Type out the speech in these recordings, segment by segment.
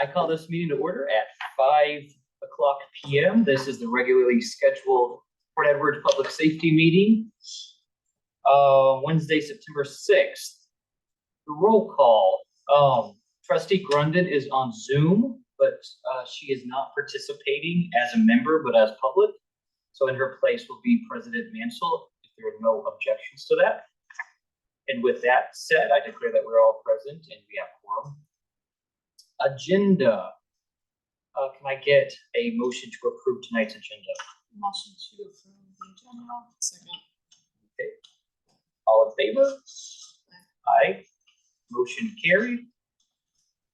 I call this meeting to order at 5 o'clock p.m. This is the regularly scheduled Port Edwards Public Safety Meeting. Wednesday, September 6th. The roll call. Trustee Grundon is on Zoom, but she is not participating as a member, but as public. So in her place will be President Mansell, if there are no objections to that. And with that said, I declare that we're all present and we have quorum. Agenda. Can I get a motion to approve tonight's agenda? Motion to approve the agenda. Second. Okay. All in favor? Aye. Motion carried.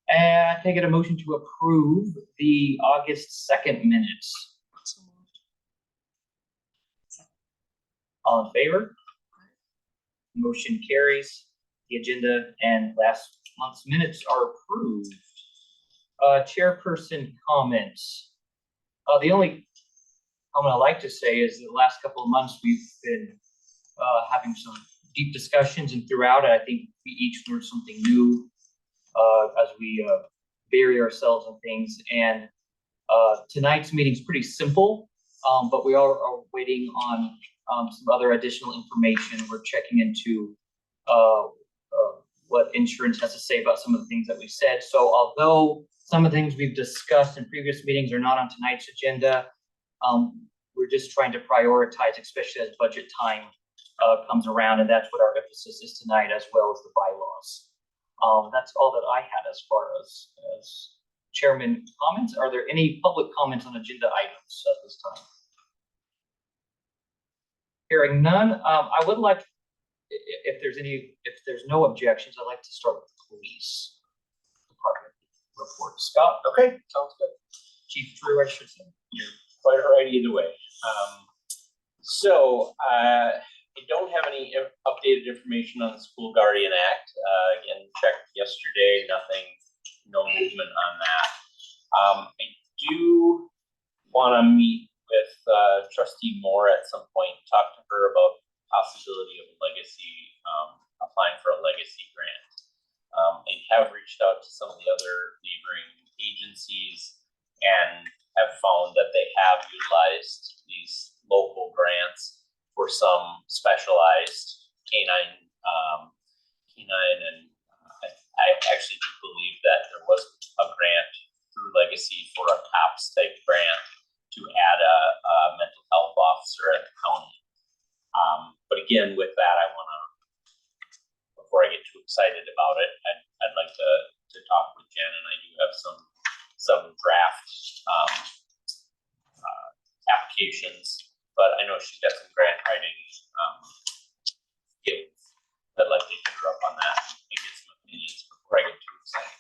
And can I get a motion to approve the August 2nd minutes? So moved. All in favor? Motion carries. The agenda and last month's minutes are approved. Chairperson comments. The only comment I like to say is that the last couple of months we've been having some deep discussions, and throughout it, I think we each learned something new as we bury ourselves in things. And tonight's meeting is pretty simple, but we are waiting on some other additional information. We're checking into what insurance has to say about some of the things that we said. So although some of the things we've discussed in previous meetings are not on tonight's agenda, we're just trying to prioritize, especially as budget time comes around, and that's what our emphasis is tonight, as well as the bylaws. That's all that I had as far as chairman comments. Are there any public comments on agenda items at this time? Hearing none, I would like, if there's no objections, I'd like to start with the police department report. Scott? Okay, sounds good. Chief Drew Richardson. You're quite all right either way. I don't have any updated information on the School Guardian Act. Again, checked yesterday, no movement on that. I do want to meet with Trustee Moore at some point, talk to her about possibility of applying for a legacy grant. I have reached out to some of the other neighboring agencies and have found that they have utilized these local grants for some specialized canine, and I actually do believe that there was a grant through Legacy for a COPS type grant to add a mental health officer at the county. But again, with that, I want to, before I get too excited about it, I'd like to talk with Jen, and I do have some draft applications, but I know she's got some grant writing skills. I'd like to hit her up on that and get some opinions before I get too excited.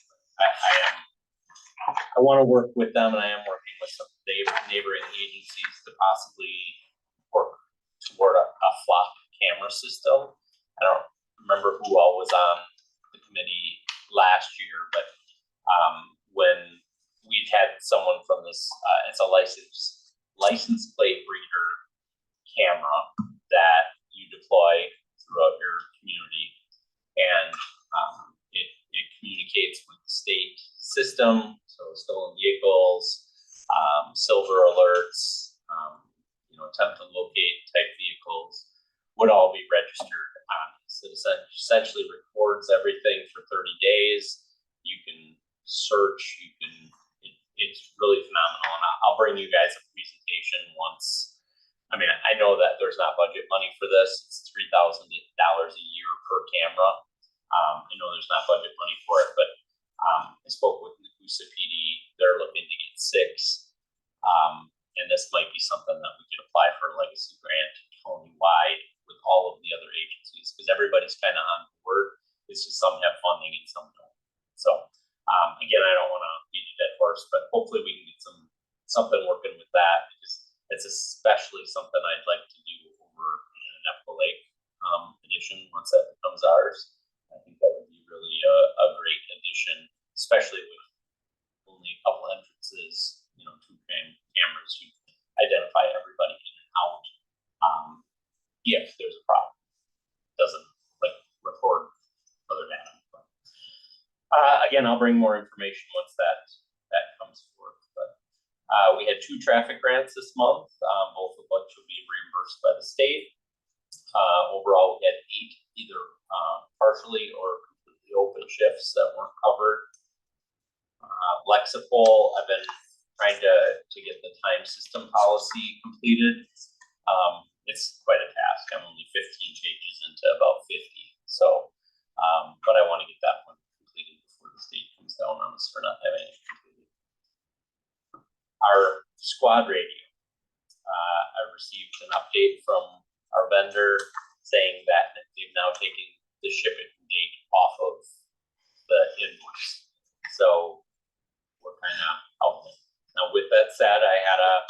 I want to work with them, and I am working with some neighboring agencies to possibly work toward a flock camera system. I don't remember who all was on the committee last year, but when we've had someone from this, it's a license plate reader camera that you deploy throughout your community, and it communicates with the state system, so stolen vehicles, silver alerts, attempt to locate type vehicles would all be registered on this. It essentially records everything for 30 days. You can search, it's really phenomenal, and I'll bring you guys a presentation once. I mean, I know that there's not budget money for this. It's $3,000 a year per camera. I know there's not budget money for it, but I spoke with Nakusa PD. They're looking to get 6. And this might be something that we could apply for a legacy grant county-wide with all of the other agencies, because everybody's kind of on board. It's just some have funding and some don't. So again, I don't want to beat a dead horse, but hopefully we can get something working with that, because it's especially something I'd like to do over in an Nepco Lake edition once that becomes ours. I think that would be really a great addition, especially with only a couple entrances, 2 cameras. You can identify everybody in and out if there's a problem. It doesn't record other data. But, again, I'll bring more information once that We had 2 traffic grants this month, both of which will be reimbursed by the state. Overall, we had 8 either partially or completely open shifts that weren't covered. Lexipol, I've been trying to get the time system policy completed. It's quite a task. I'm only 15 pages into about 50. So, but I want to get that one completed before the state comes down on us for not having it completed. Our squad radio, I received an update from our vendor saying that they've now taken the shipping date off of the invoice. So we're kind of out there. Now, with that said, I had a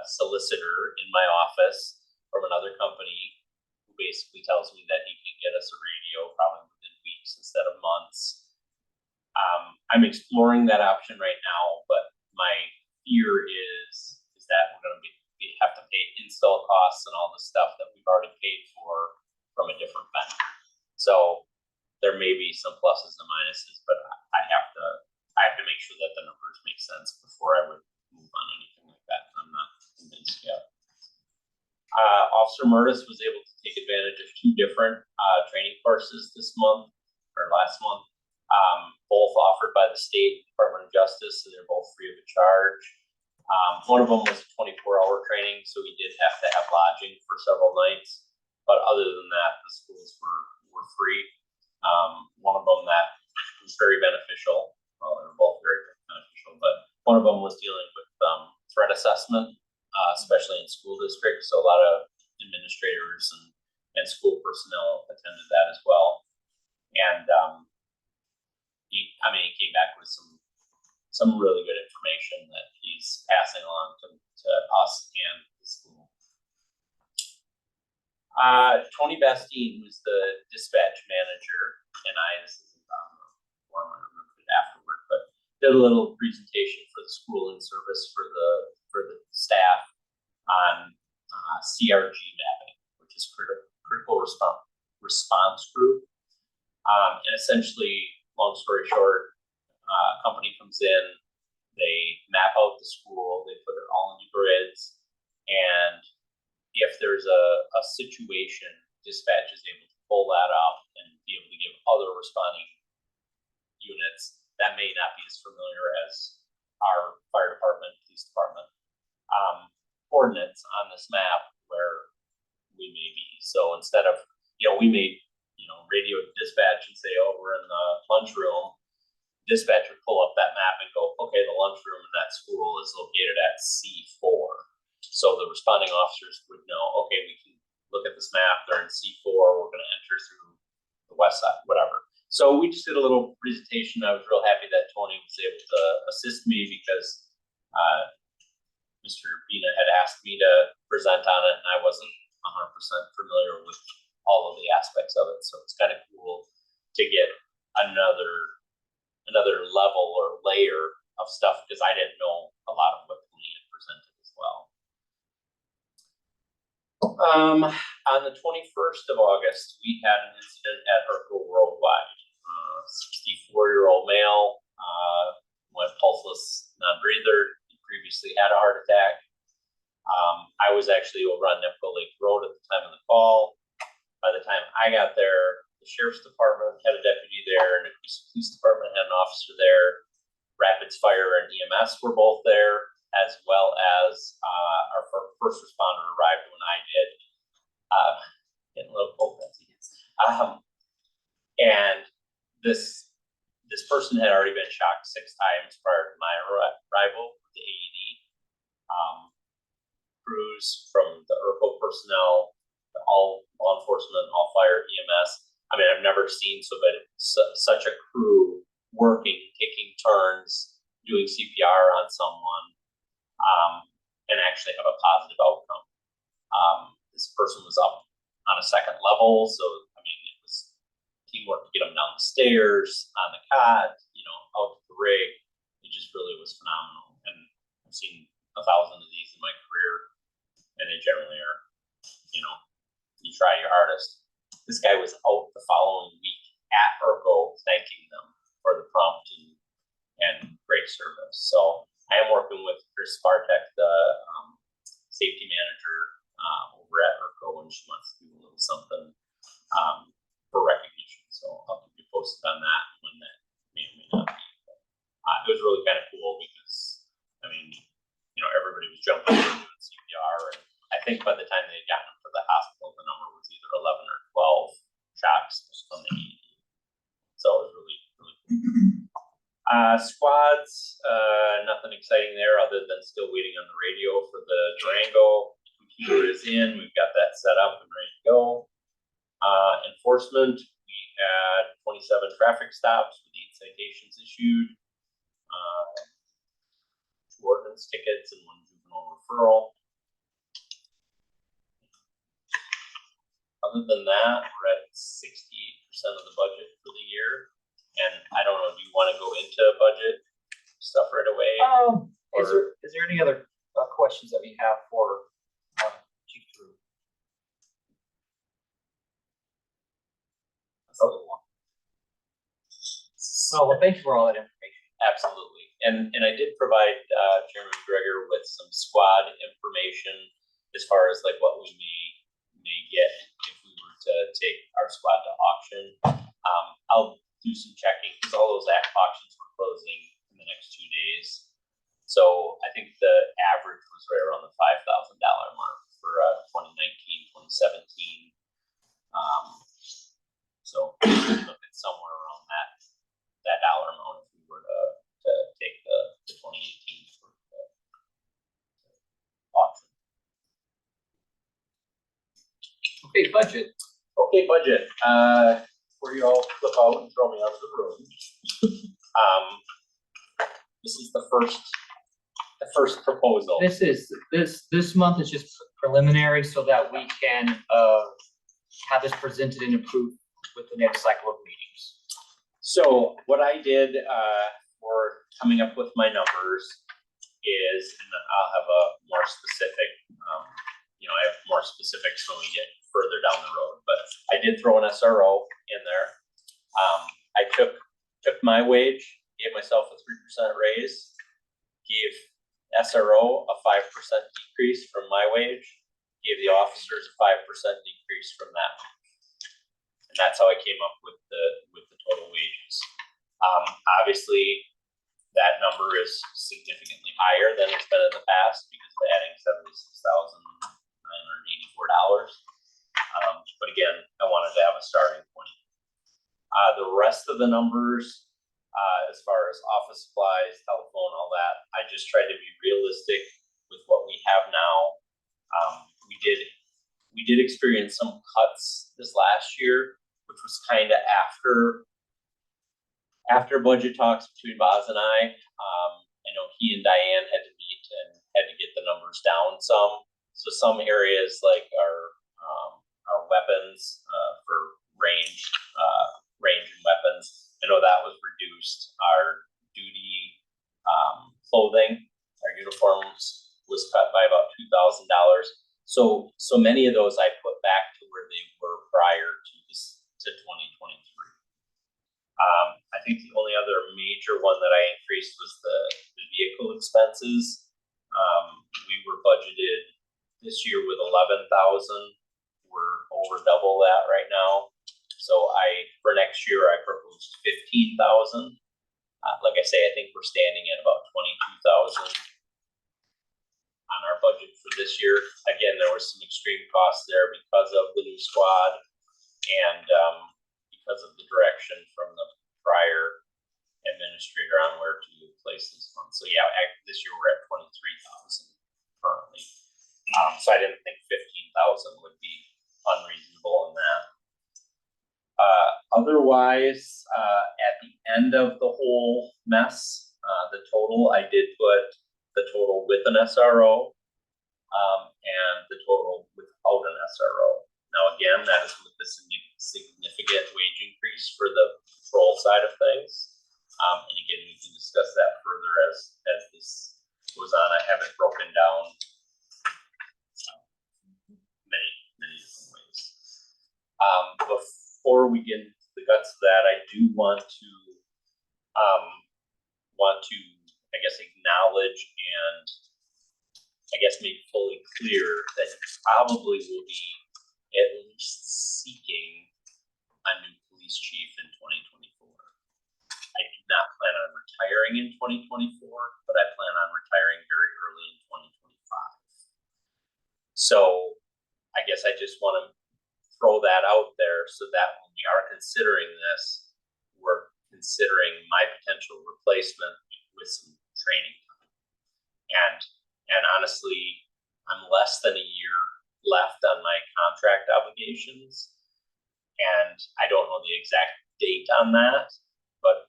solicitor in my office from another company who basically tells me that he can get us a radio probably within weeks instead of months. I'm exploring that option right now, but my fear is that we're going to have to pay install costs and all the stuff that we've already paid for from a different vendor. So there may be some pluses and minuses, but I have to make sure that the numbers make sense before I would move on anything like that. I'm not convinced yet. Officer Murtis was able to take advantage of 2 different training courses this month or last month, both offered by the State Department of Justice, so they're both free of charge. One of them was a 24-hour training, so we did have to have lodging for several nights, but other than that, the schools were free. One of them that was very beneficial. Well, they were both very beneficial, but one of them was dealing with threat assessment, especially in school districts. So a lot of administrators and school personnel attended that as well. And he came back with some really good information that he's passing along to us and the school. Tony Bastine, who's the dispatch manager, and this isn't on the form, I remember it afterward, but did a little presentation for the school in service for the staff on CRG mapping, which is critical response group. And essentially, long story short, a company comes in, they map out the school, they put it all into grids, and if there's a situation, dispatch is able to pull that up and be able to give other responding units that may not be as familiar as our fire department, police department, coordinates on this map where we may be. So instead of, we may, radio dispatch and say, oh, we're in the lunchroom, dispatch would pull up that map and go, okay, the lunchroom in that school is located at C4. So the responding officers would know, okay, we can look at this map, they're in C4, we're going to enter through the west side, whatever. So we just did a little presentation. I was real happy that Tony was able to assist me because Mr. Bina had asked me to present on it, and I wasn't 100% familiar with all of the aspects of it. So it's kind of cool to get another level or layer of stuff because I didn't know a lot of what Tony had presented as well. On the 21st of August, we had an incident at Urkel Worldwide. 64-year-old male went pulseless, non-breather. He previously had a heart attack. I was actually over on Nepco Lake Road at the time of the call. By the time I got there, the sheriff's department had a deputy there, and the police department had an officer there. Rapids Fire and EMS were both there, as well as our first responder arrived when I did. Getting a little cold, and this person had already been shocked 6 times prior to my arrival with the AED. Crews from the Urkel personnel, all law enforcement, all fire, EMS. I mean, I've never seen such a crew working, taking turns, doing CPR on someone, and actually have a positive outcome. This person was up on a second level, so I mean, it was teamwork to get them down the stairs, on the cot, out to the rig. It just really was phenomenal, and I've seen 1,000 of these in my career, and they generally are, you try your hardest. This guy was out the following week at Urkel thanking them for the prompt and great service. So I am working with Chris Spartek, the safety manager over at ERCO, and she wants to do a little something for recognition. So I'll keep you posted on that when that may or may not be. It was really kind of cool because, I mean, everybody was jumping in and doing CPR, and I think by the time they had gotten him to the hospital, the number was either 11 or 12 shocks from the ED. So it was really, really cool. Squads, nothing exciting there other than still waiting on the radio for the Durango. Computer is in, we've got that set up and ready to go. Enforcement, we had 27 traffic stops with 8 citations issued. 2 ordinance tickets and 1 juvenile referral. Other than that, we're at 68% of the budget for the year. And I don't know, do you want to go into budget stuff right away? Is there any other questions that we have for Chief Drew? That's a little long. Oh, well, thank you for all that information. Absolutely. And I did provide Chairman McGregor with some squad information as far as like what we may get if we were to take our squad to auction. I'll do some checking because all those auctions were closing in the next 2 days. So I think the average was right around the $5,000 mark for 2019, 2017. So look at somewhere around that dollar amount if we were to take the 2018 for the auction. Okay, budget. Okay, budget. Where you all flip out and throw me out of the room. This is the first proposal. This month is just preliminary so that we can have this presented and approved with the next cycle of meetings. So what I did for coming up with my numbers is, and I'll have a more specific, I have more specifics when we get further down the road, but I did throw an SRO in there. I took my wage, gave myself a 3% raise, gave SRO a 5% decrease from my wage, gave the officers a 5% decrease from that. And that's how I came up with the total wages. Obviously, that number is significantly higher than it's been in the past because of adding $76,984. But again, I wanted to have a starting point. The rest of the numbers, as far as office supplies, telephone, all that, I just tried to be realistic with what we have now. We did experience some cuts this last year, which was kind of after budget talks between Boz and I. I know he and Diane had to meet and had to get the numbers down some. So some areas like our weapons for range and weapons, I know that was reduced. Our duty clothing, our uniforms was cut by about $2,000. So many of those I put back to where they were prior to 2023. I think the only other major one that I increased was the vehicle expenses. We were budgeted this year with 11,000. We're over double that right now. So for next year, I proposed 15,000. Like I say, I think we're standing at about 22,000 on our budget for this year. Again, there was some extreme costs there because of the new squad and because of the direction from the prior administrator on where to place this fund. So yeah, this year we're at 23,000 currently. So I didn't think 15,000 would be unreasonable in that. Otherwise, at the end of the whole mess, the total, I did put the total with an SRO and the total without an SRO. Now, again, that is with a significant wage increase for the patrol side of things. And again, we can discuss that further as this goes on. I have it broken down many different ways. Before we get into the guts of that, I do want to I guess, acknowledge and I guess make fully clear that you probably will be at least seeking a new police chief in 2024. I do not plan on retiring in 2024, but I plan on retiring very early in 2025. So I guess I just want to throw that out there so that when we are considering this, we're considering my potential replacement with some training time. And honestly, I'm less than a year left on my contract obligations. And I don't know the exact date on that, but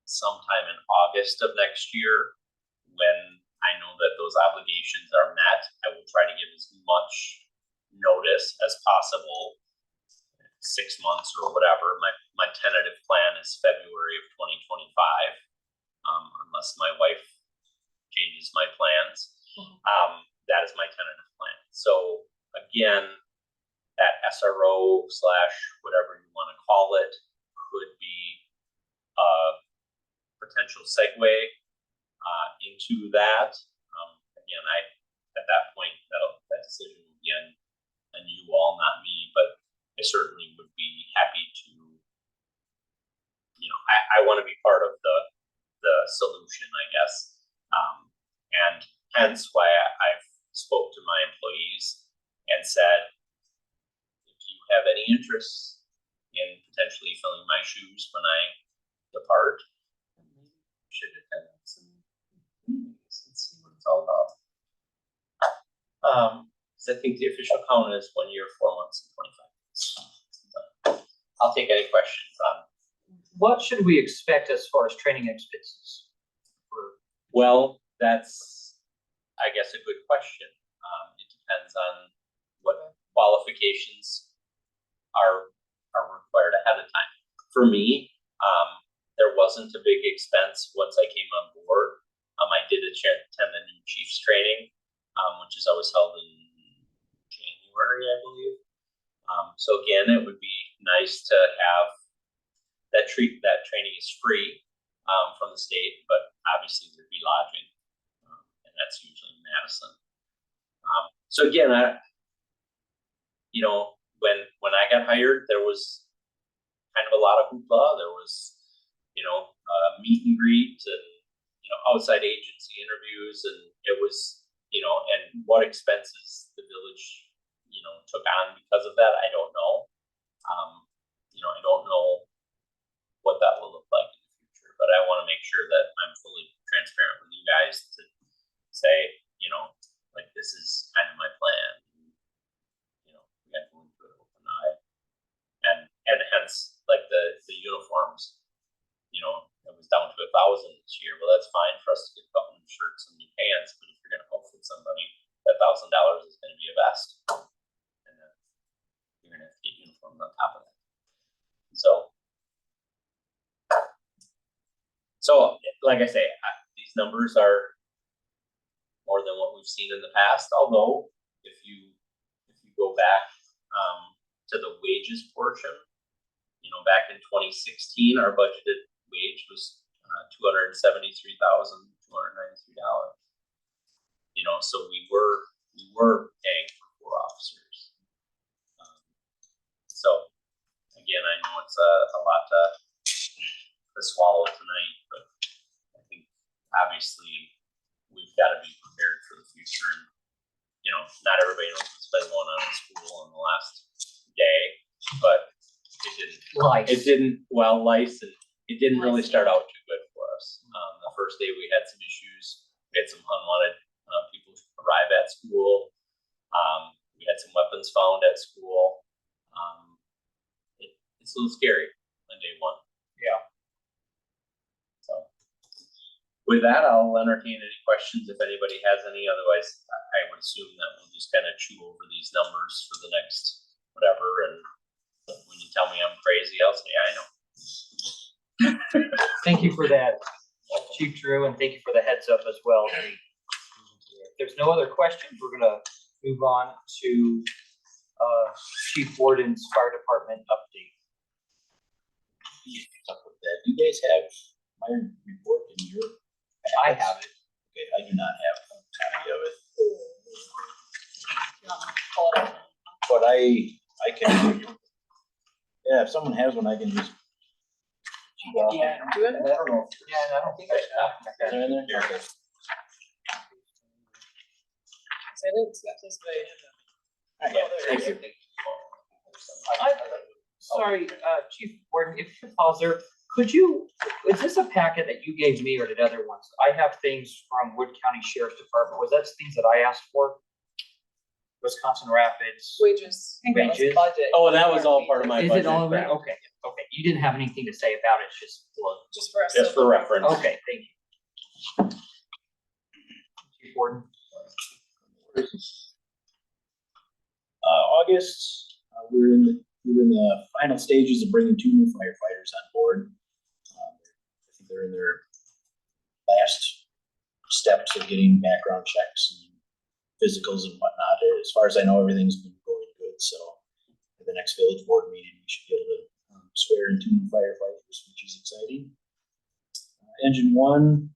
sometime in August of next year, when I know that those obligations are met, I will try to give as much notice as possible, 6 months or whatever. My tentative plan is February of 2025, unless my wife changes my plans. That is my tentative plan. So again, that SRO / whatever you want to call it could be a potential segue into that. Again, at that point, that decision would be on you all, not me, but I certainly would be happy to, I want to be part of the solution, I guess. And hence why I've spoke to my employees and said, if you have any interest in potentially filling my shoes when I depart, then maybe you should attend some meetings and see what it's all about. Because I think the official count is 1 year, 4 months, and 25 days. I'll take any questions on. What should we expect as far as training expenses? Well, that's, I guess, a good question. It depends on what qualifications are required ahead of time. For me, there wasn't a big expense once I came on board. I did attend the new chiefs training, which is always held in January, I believe. So again, it would be nice to have that training is free from the state, but obviously there'd be lodging, and that's usually in Madison. So again, when I got hired, there was kind of a lot of hoopla. There was, meet and greet and, outside agency interviews, and it was, and what expenses the village, took on because of that, I don't know. I don't know what that will look like in the future, but I want to make sure that I'm fully transparent with you guys to say, like, this is kind of my plan. We got to go into it open eye, and hence, like the uniforms, it was down to 1,000 this year. Well, that's fine for us to get a couple new shirts and new pants, but if you're going to outfit somebody, that $1,000 is going to be a vest, and then you're going to have to get uniforms on top of that. So like I say, these numbers are more than what we've seen in the past. Although, if you go back to the wages portion, back in 2016, our budgeted wage was $273,293. So we were paying for 4 officers. So again, I know it's a lot to swallow tonight, but I think obviously we've got to be prepared for the future. And not everybody knows what's been going on in school in the last day, but it didn't really start out too good for us. The first day we had some issues. We had some unwanted people arrive at school. We had some weapons found at school. It's a little scary on day one. Yeah. So with that, I'll entertain any questions if anybody has any. Otherwise, I would assume that we'll just kind of chew over these numbers for the next whatever. And when you tell me I'm crazy, I'll say I know. Thank you for that, Chief Drew, and thank you for the heads up as well. If there's no other questions, we're gonna move on to Chief Warden's fire department update. Do you guys have my report in your I have it. Okay, I do not have a copy of it, Pull it up. but I can. Yeah, if someone has one, I can just. Yeah, do it. I don't know. Yeah, I don't think I Is there in there? So Here. I didn't see this, but I have that. Alright, yeah, thank you. Sorry, Chief Warden, if you pause there, could you, is this a packet that you gave me or did other ones? I have things from Wood County Sheriff's Department. Was that things that I asked for? Wisconsin Rapids. Wages. I think that was Wages. budget. Oh, that was all part of my Is budget. it all of it? crap. Okay, okay. You didn't have anything to say about it, it's just, well, Just for us. Just for reference. okay, thank you. Chief Warden. August, we're in the final stages of bringing 2 new firefighters on board. I think they're in their last steps of getting background checks and physicals and whatnot. As far as I know, everything's been going good, so at the next village board meeting, we should be able to swear in 2 new firefighters, which is exciting. Engine 1,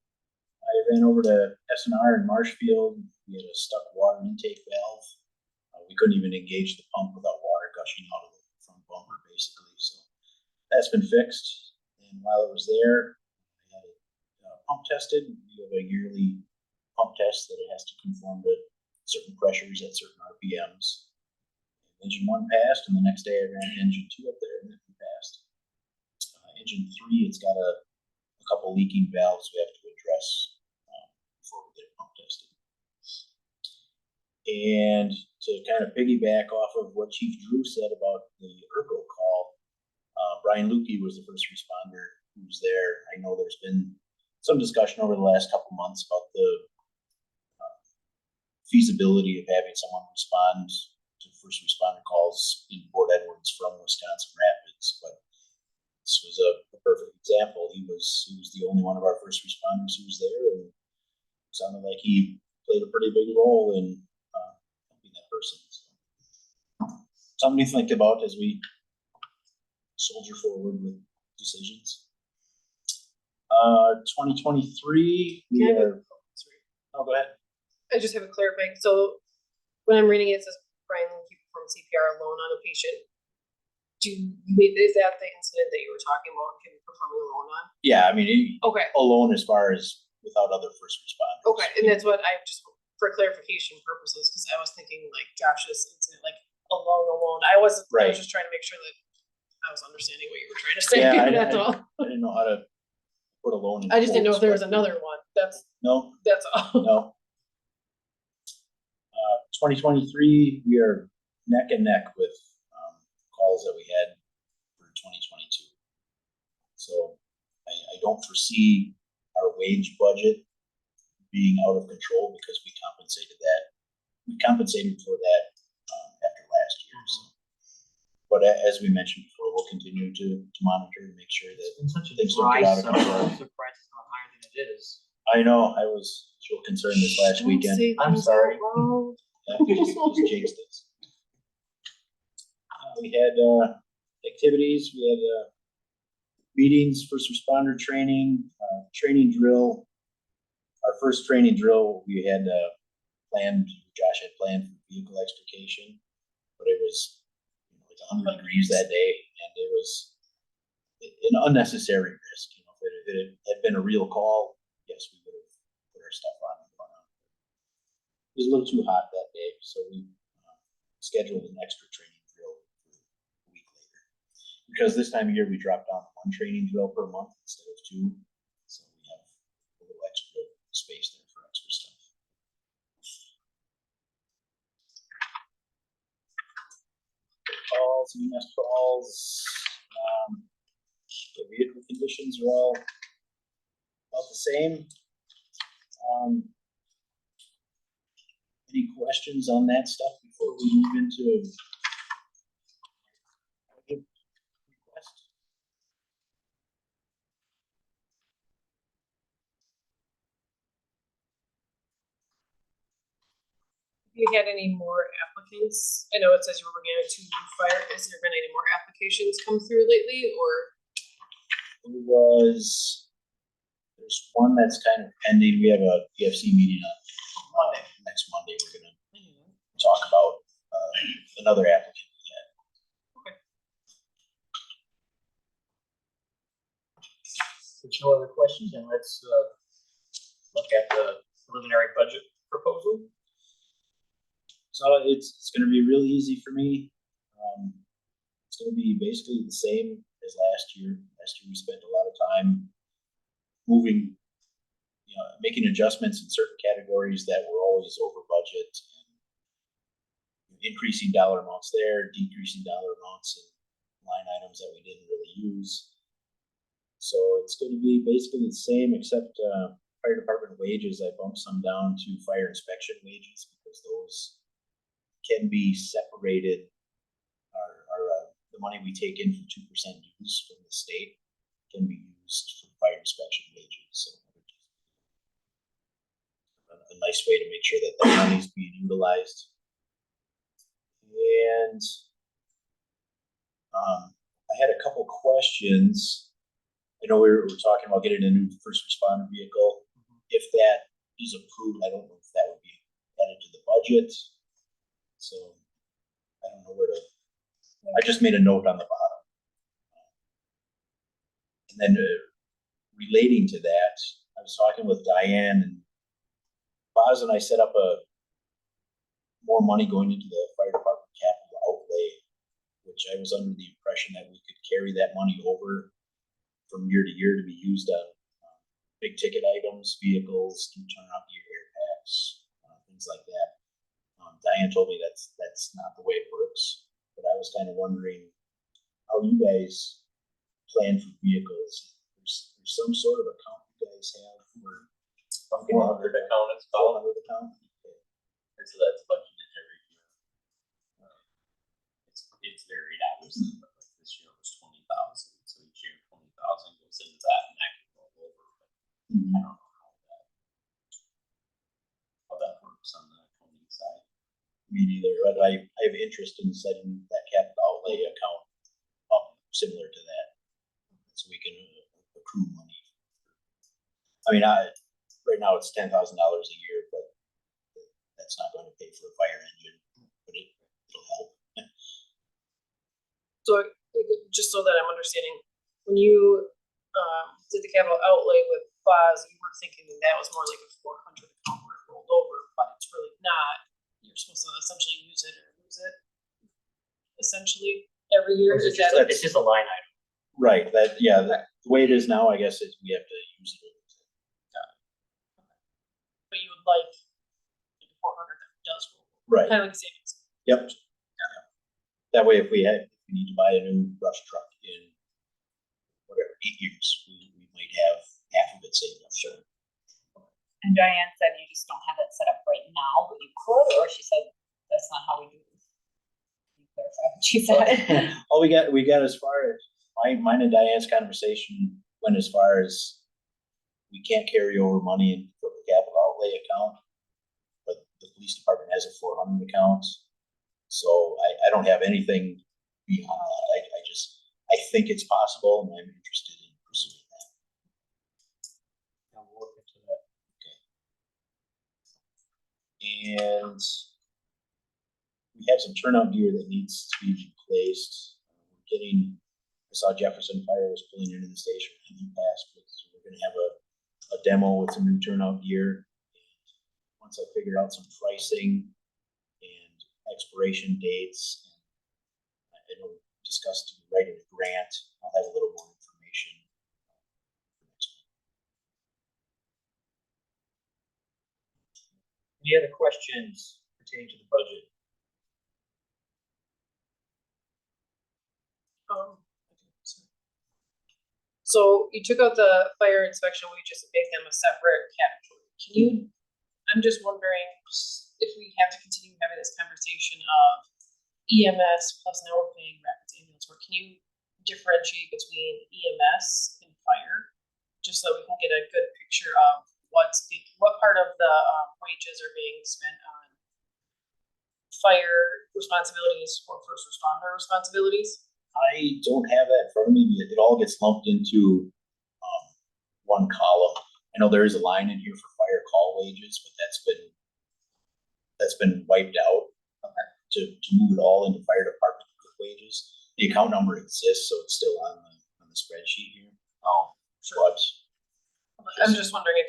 I ran over to SNR in Marshfield. We had a stuck water intake valve. We couldn't even engage the pump without water gushing out of the front bumper, basically. So that's been fixed. And while it was there, I had it pump tested. We have a yearly pump test that it has to conform to certain pressures at certain RPMs. Engine 1 passed, and the next day I ran engine 2 up there, and it passed. Engine 3, it's got a couple leaking valves we have to address before we get it pump tested. And to kind of piggyback off of what Chief Drew said about the ERCO call, Brian Lukey was the first responder who was there. I know there's been some discussion over the last couple months about the feasibility of having someone respond to first responder calls in Port Edwards from Wisconsin Rapids, but this was a perfect example. He was the only one of our first responders who was there, and it sounded like he played a pretty big role in helping that person. So, something to think about as we soldier forward with decisions. 2023, we Can I have are. Oh, go ahead. I just have a clarifying. So when I'm reading it, it says Brian Lukey performed CPR alone on a patient. Is that the incident that you were talking about him performing alone on? Yeah, I mean, Okay, alone as far as without other first responders. okay, and that's what I just, for clarification purposes, because I was thinking like Josh's incident, like alone. I was Right. just trying to make sure that I was understanding what you were trying to say, Yeah, that's all. I didn't know how to put alone in I just didn't know if there was quotes, another one, that's but all. no. 2023, we are neck and neck with calls that we had for 2022. So I don't foresee our wage budget being out of control because we compensated for that after last year. So, but as we mentioned before, we'll continue to monitor and make sure that It's been such a things don't dry get out of summer, control. I'm surprised it's not higher than it is. I know, I was a little concerned this last weekend. I'm sorry. Yeah, just jinxed it. We had activities, we had meetings, first responder training, training drill. Our first training drill, we had planned, Josh had planned for vehicle extrication, but it was like 100 degrees that day, and it was an unnecessary risk. You know, if it had been a real call, yes, we would have put our stuff on and gone out. It was a little too hot that day, so we scheduled an extra training drill for a week later. Because this time of year, we dropped down to 1 training drill per month instead of 2, so we have a little extra space there for extra stuff. Calls, EMS calls, the vehicle conditions are all about the same. Any questions on that stuff before we move into request? Have you had any more applicants? I know it says you were working on 2 new fire, has there been any more applications come through lately, or? There There's one that's kind of pending. We have a PFC meeting on Monday, next Monday. We're gonna talk about, another applicant we had. There's no other questions, and let's, look at the preliminary budget proposal. So it's gonna be real easy for me. It's gonna be basically the same as last year. Last year we spent a lot of time moving, making adjustments in certain categories that were always over budget. Increasing dollar amounts there, decreasing dollar amounts in line items that we didn't really use. So it's gonna be basically the same, except, fire department wages, I bumped some down to fire inspection wages because those can be separated. The money we take in for 2% dues from the state can be used for fire inspection wages, so. A nice way to make sure that the money is being utilized. And, I had a couple questions. I know we were talking about getting a new first responder vehicle. If that is approved, I don't know if that would be added to the budget. So I don't know where to, I just made a note on the bottom. And then relating to that, I was talking with Diane, and Boz and I set up more money going into the fire department capital outlay, which I was under the impression that we could carry that money over from year to year to be used on big ticket items, vehicles, turnout gear, air packs, things like that. Diane told me that's not the way it works, but I was kind of wondering how you guys plan for vehicles. There's some sort of account you guys have for 400 account, it's called. 400 account. And so that's budgeted every year. It's varied, obviously, but like this year it was 20,000, so each year 20,000 goes into that, and that can roll over. But I don't know how that works on the accounting side. Me neither, but I have interest in setting that capital outlay account up similar to that, so we can accrue money. I mean, right now it's $10,000 a year, but that's not going to pay for a fire engine, but it'll help. So just so that I'm understanding, when you did the capital outlay with Boz, you were thinking that was more like a 400 account where it rolled over, but it's really not. You're supposed to essentially use it or lose it. Essentially, every year. It's Is that just, it's just a line item. Right, the way it is now, I guess, is we have to use it. but you would like 400 that does roll over. Right, Kind of like savings. yep. That way, if we need to buy a new brush truck in whatever, 8 years, we might have half of it saved up. Sure. And Diane said you just don't have it set up right now, but you could, or she said that's not how we do this. Can you clarify what she said? All we got as far as mine and Diane's conversation went as far as we can't carry over money in the capital outlay account, but the police department has a 400 account. So I don't have anything beyond that. I think it's possible, and I'm interested in pursuing that. I'll look into that. And we have some turnout gear that needs to be replaced. I saw Jefferson Fire was pulling into the station when he passed, so we're gonna have a demo with some new turnout gear. And once I figure out some pricing and expiration dates, and I know we discussed writing a grant, I'll have a little more information for next month. Any other questions pertaining to the budget? So you took out the fire inspection wages and make them a separate category. Can you, I'm just wondering if we have to continue having this conversation of EMS plus now we're paying Rapids ambulance work. Can you differentiate between EMS and fire? Just so we can get a good picture of what part of the wages are being spent on fire responsibilities or first responder responsibilities? I don't have that in front of me. It all gets lumped into one column. I know there is a line in here for fire call wages, but that's been wiped out. To move it all into fire department wages. The account number exists, so it's still on the spreadsheet here. Oh, But I'm just wondering if,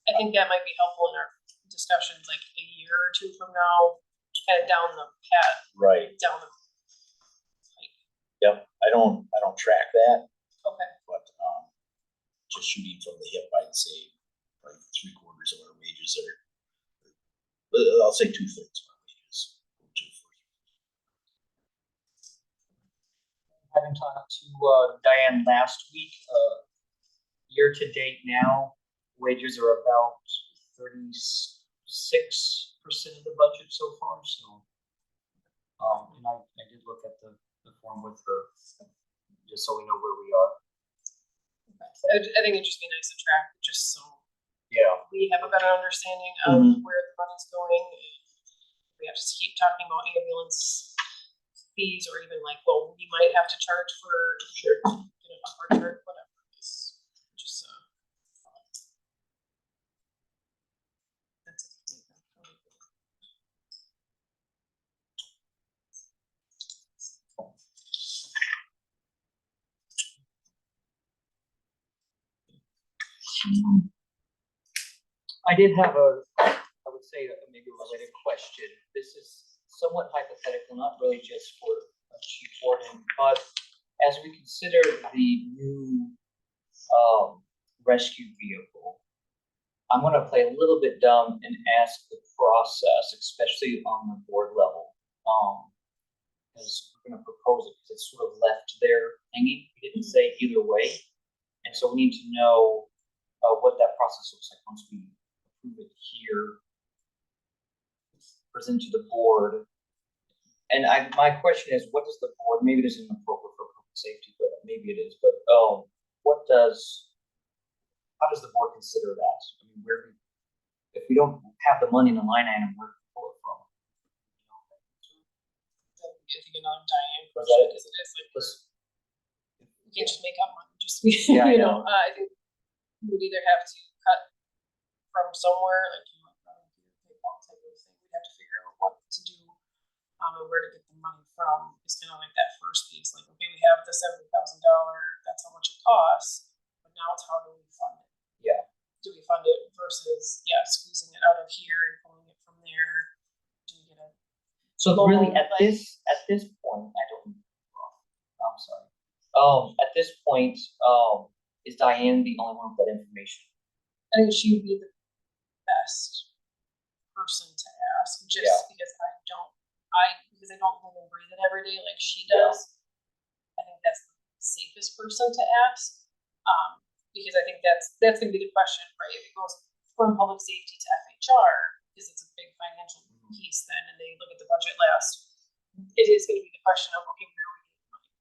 I think that might be helpful in our discussions, like a year or two from now, kind of down the path, right, down the. yep, I don't track that, Okay, but just shooting from the hip, I'd say probably 3/4 of our wages are, I'll say 2/3 of our wages. Having talked to Diane last week, year to date now, wages are about 36% of the budget so far, so. And I did look at the form with her, just so we know where we are. I think it'd just be nice to track, just so Yeah. we have a better understanding of where the money's going. We have to keep talking about ambulance fees, or even like, well, we might have to charge for, Sure. upper chart, whatever. It's just, that's it. I did have I would say maybe a related question. This is somewhat hypothetical, not really just for Chief Warden, but as we consider the new rescue vehicle, I'm gonna play a little bit dumb and ask the process, especially on the board level. Because we're gonna propose it, because it's sort of left there hanging. We didn't say either way. And so we need to know what that process looks like once we approve it here, present to the board. And my question is, what does the board, maybe this isn't appropriate for public safety, but maybe it is, but how does the board consider that? I mean, if we don't have the money in the line item, where do we pull it from? I think another Diane Was question, that it? because it is like, Let's- we can't just make up money, just, Yeah, I you know. know, I think we'd either have to cut from somewhere, like, PayPal type of thing, we'd have to figure out what to do, and where to get the money from, is kind of like that first piece, like, okay, we have the $70,000, that's how much it costs, but now it's how do we fund it? Yeah. Do we fund it versus, squeezing it out of here and pulling it from there? Do we get a So really, loan, at like- this point, I don't, I'm sorry. At this point, is Diane the only one with that information? I think she would be the best person to ask, just Yeah. because I don't live and breathe it every day like she Yeah. does. I think that's the safest person to ask, because I think that's gonna be the question, right? If it goes from public safety to FHR, because it's a big financial piece then, and they look at the budget last, it is gonna be the question of, okay, where are we getting money?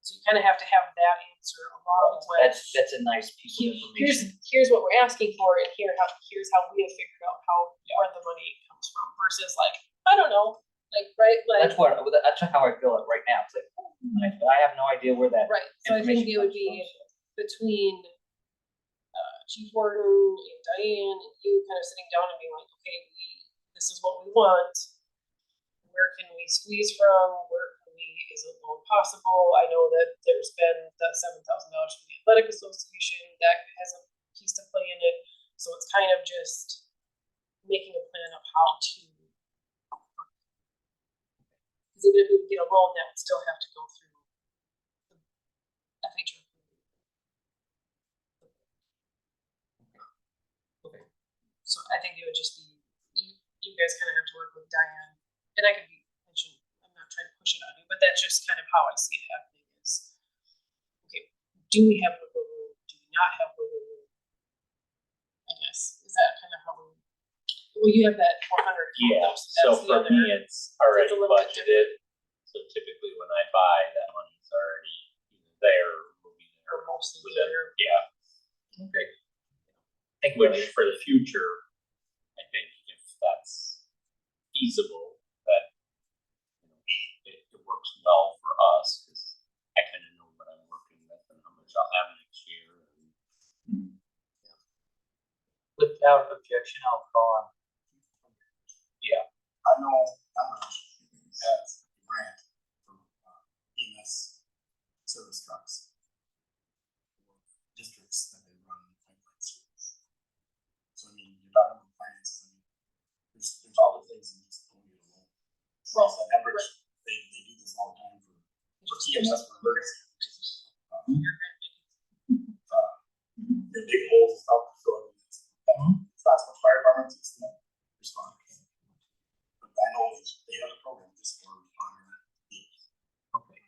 So you kind of have to have that answer along with. That's a nice piece of information. Here's what we're asking for, and here's how we have figured out where the money comes from, versus like, I don't know, like, right, like, That's how I feel it right now. It's like, I have no idea where that right, so I think information it would comes be from, so. between Chief Warden and Diane and you kind of sitting down and being like, okay, this is what we want. Where can we squeeze from? Is a loan possible? I know that there's been the $7,000 from the athletic association that has a piece to play in it. So it's kind of just making a plan of how to. Because even if we get a loan, that would still have to go through the FHR. Okay. So I think it would just be, you guys kind of have to work with Diane, and I could be, I'm not trying to push it on you, but that's just kind of how I see it happening is, okay, do we have wiggle room? Do we not have wiggle room? I guess, is that kind of how well, you have that 400. yeah, that's so the for other- me, it's already a little bit budgeted, so typically when I buy, that money's already either there or moving Or there. mostly Within, there. yeah, Okay. Thank you. which for the future, I think if that's feasible, that, it works well for us, cause I kinda know what I'm working with and how much I'll have next year. And Without objection, I'll call on. I know members have a grant for EMS service trucks. For districts that they run pipelines through. So I mean, you're talking about finances, I mean, there's other things than just going it alone. Well, Members, they do this all the time for EMS for emergency. They dig holes and stuff, so I mean, it's not so much fire departments, it's the responders. But I know they have a program just for responder. Okay.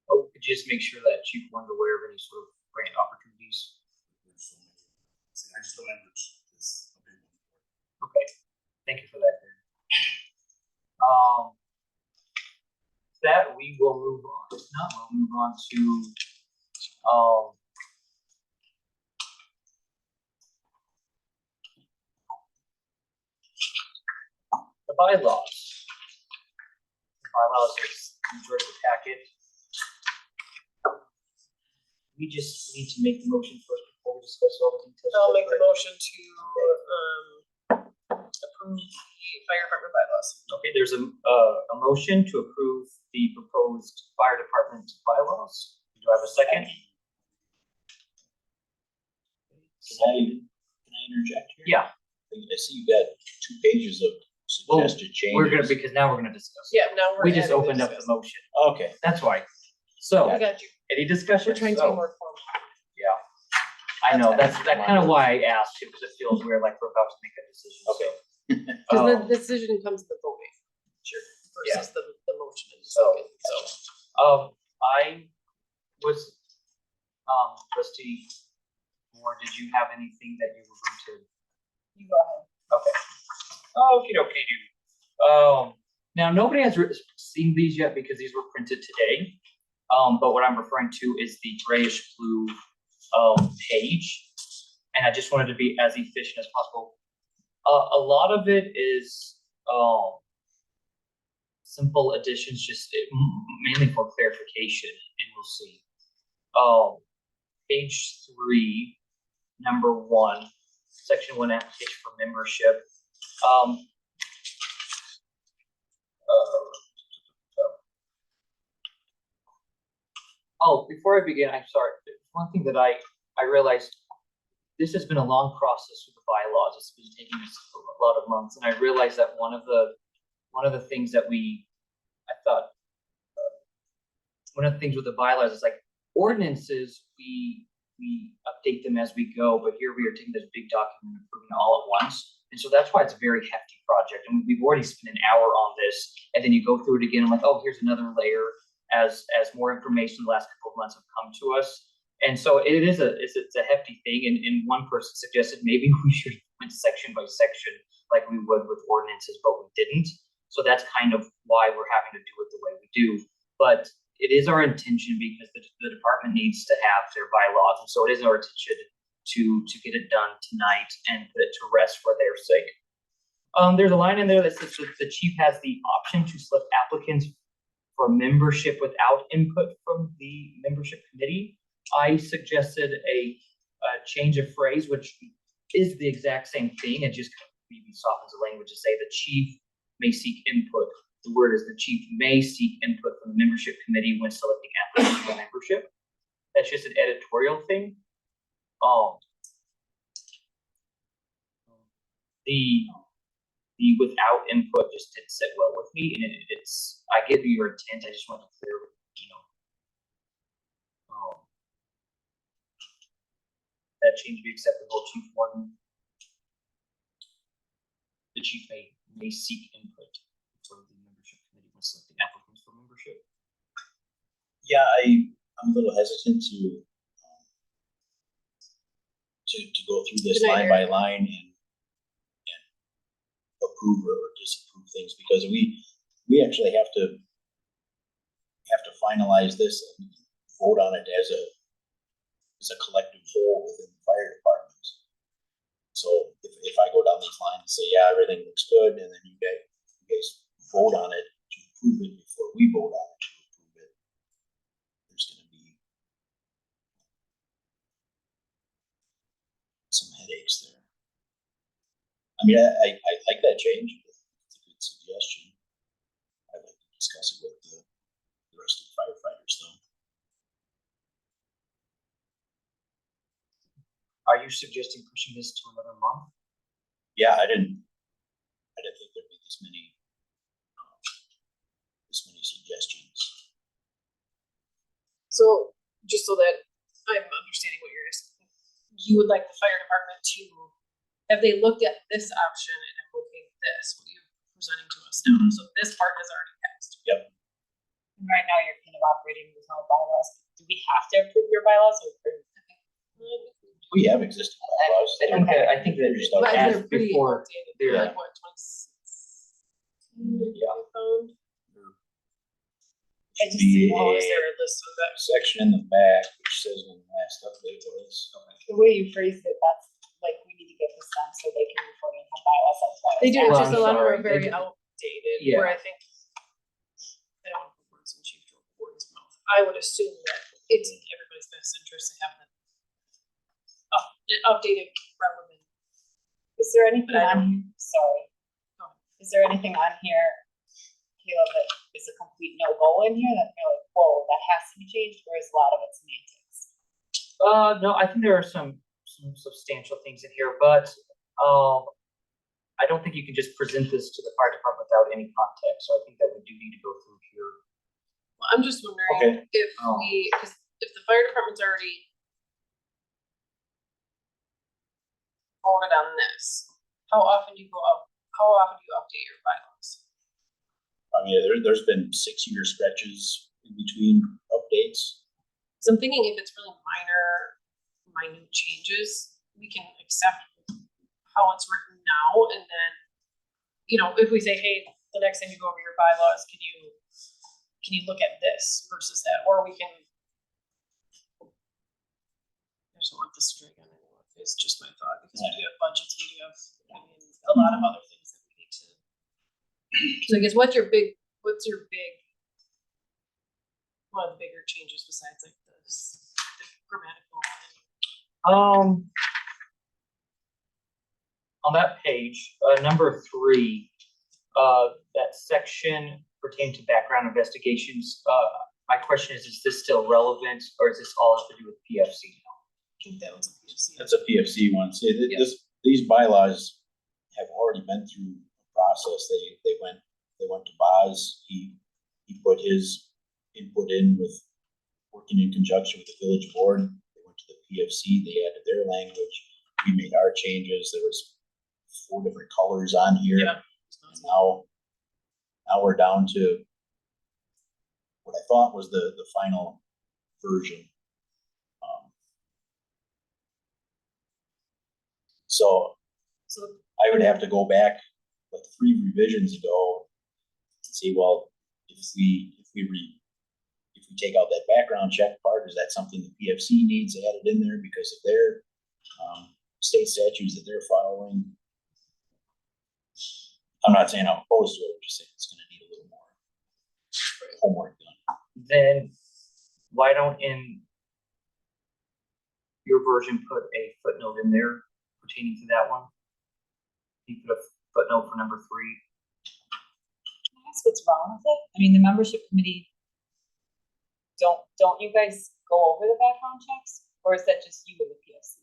Oh, could you just make sure that Chief one's aware of any sort of grant opportunities? There's so many. See, I just know members is a big one. Okay, thank you for that. Darren. That we will move on. If not, we'll move on to the bylaws. The bylaws is majority of the packet. We just need to make the motion first before we discuss all the details. I'll make the motion to, approve the fire department bylaws. Okay, there's a motion to approve the proposed fire department bylaws. Do I have a second? Can I interject here? Yeah, I see you got 2 pages of suggested changes. we're gonna, because now we're gonna discuss. Yeah, now we're. We just adding opened this up the stuff. motion. Okay, That's why. I So, got you. any discussion? We're trying to be more formal. Yeah. I know, that's kind of why I asked you, because it feels weird, like we're about to make a decision. so. Okay. Cause the Um, decision comes to the voting. Sure. Versus the motion and So- second, so. I was, trustee Moore, did you have anything that you were going to? You go ahead. Okay. Okay, dude. Now, nobody has seen these yet because these were printed today. But what I'm referring to is the grayish blue, page. And I just wanted to be as efficient as possible. A lot of it is, simple additions, just mainly for clarification, and we'll see. Page 3, number 1, section 1, application for membership. Oh, before I begin, I'm sorry, there's one thing that I realized, this has been a long process with the bylaws, it's been taking us a lot of months, and I realized that one of the things that I thought, one of the things with the bylaws is like ordinances, we update them as we go, but here we are taking this big document and approving it all at once. And so that's why it's a very hefty project. And we've already spent an hour on this, and then you go through it again, I'm like, oh, here's another layer as more information the last couple of months have come to us. And so it's a hefty thing. And one person suggested maybe we should went section by section like we would with ordinances, but we didn't. So that's kind of why we're having to do it the way we do. But it is our intention because the department needs to have their bylaws. And so it is our intention to get it done tonight and put it to rest for their sake. There's a line in there that says that the chief has the option to select applicants for membership without input from the membership committee. I suggested a change of phrase, which is the exact same thing. It just maybe softens the language to say the chief may seek input. The word is the chief may seek input from the membership committee when selecting applicants for membership. That's just an editorial thing. The without input just didn't sit well with me, and it's, I give you your intent, I just want to clear, that change be acceptable, Chief Warden. The chief may seek input from the membership committee when selecting applicants for membership. yeah, I'm a little hesitant to go through this Good line idea. by line and approve or disapprove things, because we actually have to finalize this and vote on it as a collective whole within the fire department. So if I go down these lines and say, yeah, everything looks good, and then you guys vote on it to approve it before we vote on it to approve it, there's gonna be some headaches there. mean, I like that change. It's a good suggestion. I'd like to discuss it with the rest of the firefighters though. Are you suggesting pushing this to another month? Yeah, I didn't think there'd be this many suggestions. So, just so that I'm understanding what you're saying, you would like the fire department to, have they looked at this option and have okay with this, what you're presenting to us now? So this part has already passed. And right now, you're kind of operating with no bylaws. Do we have to approve your bylaws or approve? We have existing bylaws. I think that just But as they're pretty before, outdated, they're- they're like what, 26? Yeah. I found. I just Be didn't Oh, know, is there a list of that? section in the back which says when the last update was. the way you phrased it, that's like, we need to get this done so they can report and have bylaws, that's why. I They was do, Well, it's asking. just a lot of them sorry, are very they- outdated, Yeah. where I think, I don't want to put words in Chief Jordan's mouth. I would assume that it's in everybody's best interest to have them updated, relevant. Is there anything But I on, sorry, Go ahead. is there anything on here, Caleb, that is a complete no-go in here that you're like, whoa, that has to be changed, or is a lot of it semantics? No, I think there are some substantial things in here, but, I don't think you can just present this to the fire department without any context, so I think that we do need to go through here. Well, I'm just wondering Okay. if Oh. cause if the fire department's already voted on this, how often do you update your bylaws? I mean, there's been 6-year stretches in between updates. So I'm thinking if it's really minute changes, we can accept how it's written now, and then, you know, if we say, hey, the next time you go over your bylaws, can you look at this versus that, or we can. I just don't want this to drag on anymore, it's just my thought, because we do have budgets, we do have, I mean, a lot of other things that we need to. So I guess what's your big, one of the bigger changes besides like this, the grammatical? On that page, number 3, that section pertaining to background investigations, my question is this still relevant, or is this all have to do with PFC now? I think that was a PFC. That's a PFC one. See, Yeah. these bylaws have already been through a process. They went to Boz. He put his input in with working in conjunction with the village board. They went to the PFC. They added their language. We made our changes. There was 4 different colors on here. Yeah. And now we're down to what I thought was the final version. So So, I would have to go back like 3 revisions ago and see, well, if we take out that background check part, is that something the PFC needs added in there because of their state statutes that they're following? I'm not saying I'm opposed to it, I'm just saying it's gonna need a little more homework done. Then why don't in your version put a footnote in there pertaining to that one? You put a footnote for number 3. Can I ask what's wrong with it? I mean, the membership committee, don't you guys go over the background checks, or is that just you and the PFC?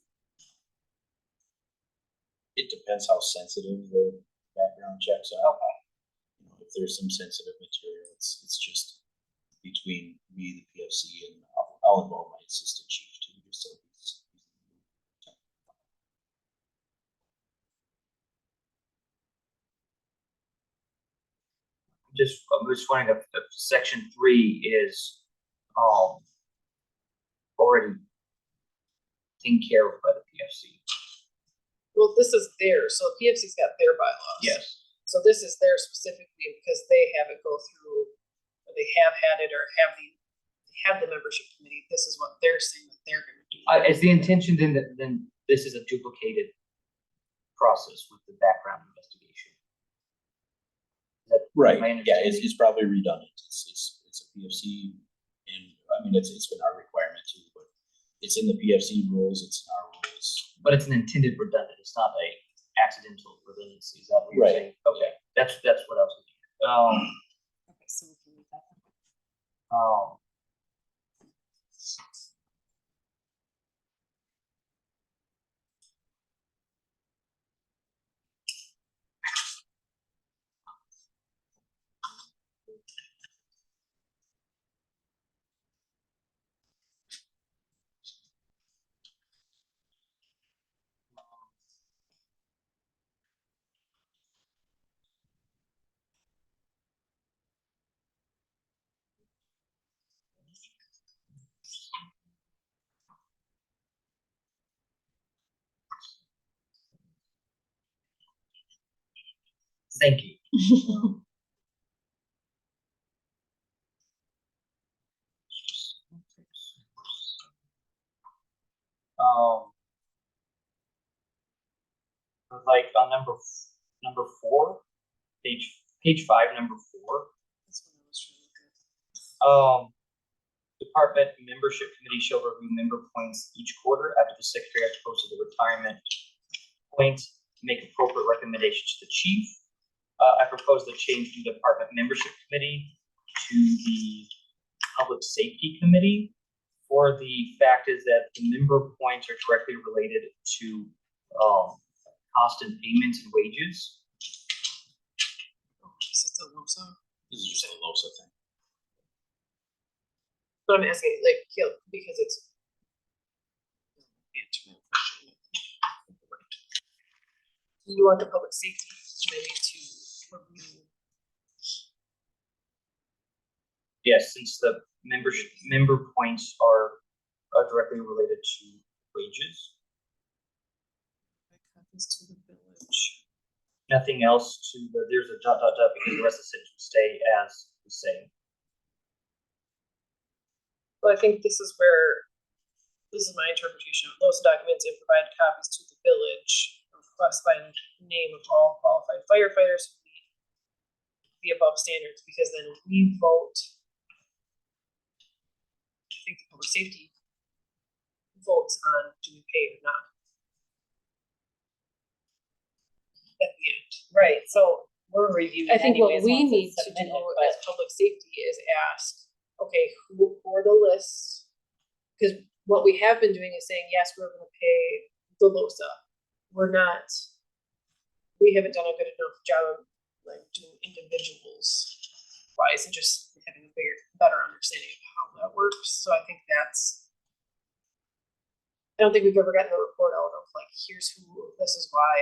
It depends how sensitive the background checks are. Okay. You know, if there's some sensitive material, it's just between me, the PFC, and I'll involve my assistant chief too, just so he's. I'm just wondering if section 3 is, already taken care of by the PFC. well, this is theirs, so the PFC's got their bylaws. Yes. So this is theirs specifically because they have it go through, or they have had it, or have the membership committee, this is what they're saying that they're gonna do. Is the intention then this is a duplicated process with the background investigation? Is that Right, my yeah, understanding? it's probably redundant, it's a PFC, and, I mean, it's been our requirement too, but it's in the PFC rules, it's in our rules. But it's an intended redundant, it's not a accidental redundancy. leniency, is that what you're Right. saying? Okay, that's what I was looking at. Okay, so we can leave that. Um, Thank you. Um, like on number 4, page 5, number 4. That's what I was trying to do. Department membership committee shall review member points each quarter after the secretary has posted the retirement points, make appropriate recommendations to the chief. I propose the change from department membership committee to the public safety committee. For the fact is that the member points are directly related to cost and payments and wages. Is it the LoSA? This is just a LoSA thing. But I'm asking, like, because it's. Do you want the public safety committee to review? Yes, since the member points are directly related to wages. Copies to the village. Nothing else to the, there's a ... because the rest of the sentence will stay as the same. Well, I think this is my interpretation of those documents and provide copies to the village, request by name of all qualified firefighters who meet the above standards, because then we vote. I think the public safety votes on do we pay or not. At the end. Right, so we're reviewing I think what anyways we once need it's to do submitted, as public safety is ask, okay, who for the list? Because what we have been doing is saying, yes, we're gonna pay the LoSA. We haven't done a good enough job of like doing individuals wise and just having a better understanding of how that works. So I think I don't think we've ever gotten a report out of like, here's who, this is why,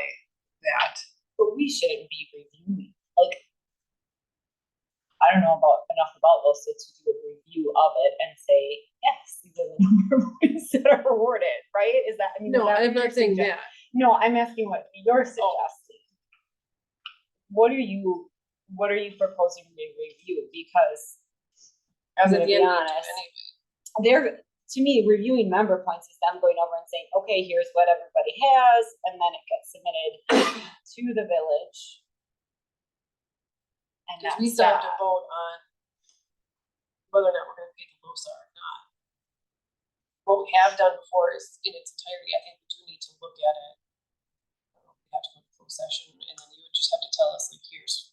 that. but we shouldn't be reviewing, like. I don't know enough about those to do a review of it and say, yes, these are the number of points that are awarded, right? Is that, I mean. is that what you're that. No, I'm asking what you're suggesting. What are you proposing to review? Because As I'm at gonna the be end, honest, anyway. to me, reviewing member points is them going over and saying, okay, here's what everybody has, and then it gets submitted to the village. And Because that's we still have to that. vote on whether or not we're gonna pay the LoSA or not. What we have done before is in its entirety, I think we do need to look at it. I don't know, we have to go to closed session and then you would just have to tell us like, here's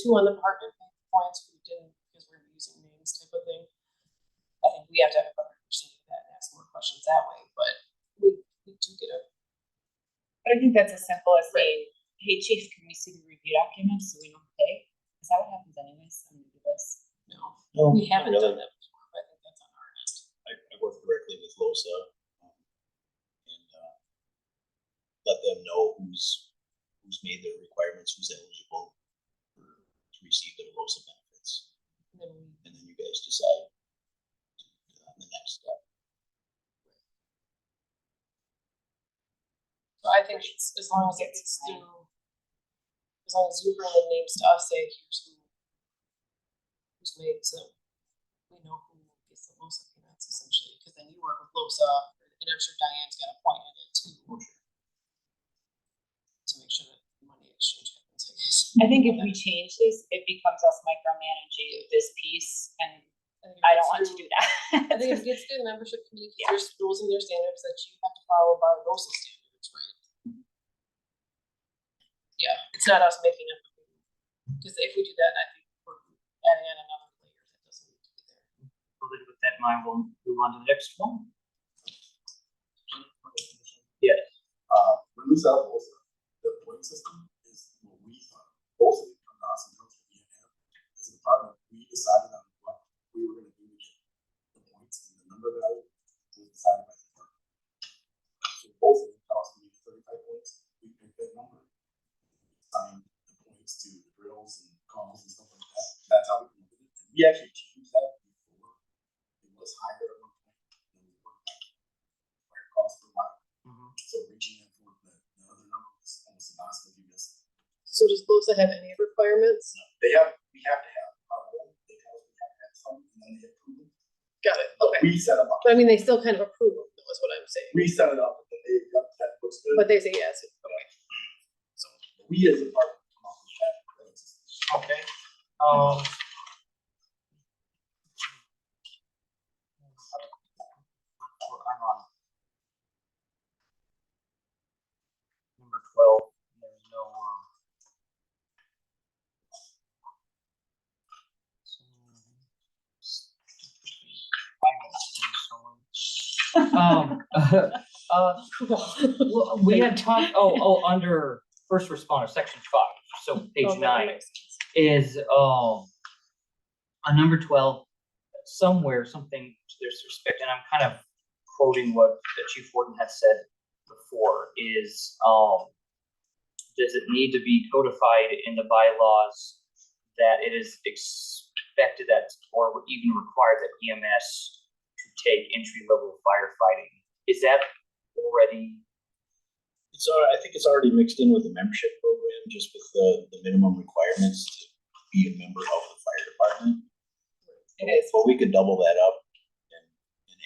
who on the department paid the points, who didn't, because we're using names type of thing. I think we have to have a better understanding of that and ask more questions that way, but we do get a. But I think that's as simple as saying, hey, chief, can we see the review documents so we don't pay? Is that what happens anyways when we do this? No, No, we haven't not done really. that before, but I think that's on our end. I work directly with LoSA. And let them know who's made their requirements, who's eligible to receive their LoSA benefits. And then we And then you guys decide the next step. So I think it's, as long as it's through, as long as you bring the names to us, say here's who's made, so we know who gets the LoSA payments essentially, because then you work with LoSA, and I'm sure Diane's got a point in it too. To make sure that money exchange happens, I guess. I think if we change this, it becomes us micromanaging this piece, and I don't want to do that. I think if it gets to the membership committee, there's rules and there's standards that you have to follow by LoSA standards, right? Yeah, it's not us making up. Because if we do that, I think we're adding in another layer that doesn't need to be there. So then with that in mind, we'll move on to the next one. Yes. When we set up both, the point system is what we thought, both of them come to us and come to the as a department, we decided on what we were gonna do to get the points and the number value was decided by the department. So both of them tell us we need 35 points, we picked that number. Assign the points to the drills and calls and stuff like that, that's how we can do it. We actually changed that before, it was higher at one point, than we were back, higher cost per mile. So reaching in for the other number is almost impossible if you miss. So does LoSA have any requirements? We have to have our own, they tell us we have to have some, and then they approve it. Got it, But okay. we set them up, But I mean, they still kind of approve them, is what I'm saying. we set it up, and they, yep, that looks good. But they say yes, okay. So we as a department come up with that. Okay. I'm on number 12. There's no, well, we had talked, under first responder, section 5, so page Oh, that 9 makes sense. is, on number 12, somewhere, something to this respect, and I'm kind of quoting what the Chief Warden had said before, is, does it need to be codified in the bylaws that it is expected that, or even required that EMS to take entry-level firefighting? Is that already? I think it's already mixed in with the membership program, just with the minimum requirements to be a member of the fire department. It is. But we could double that up and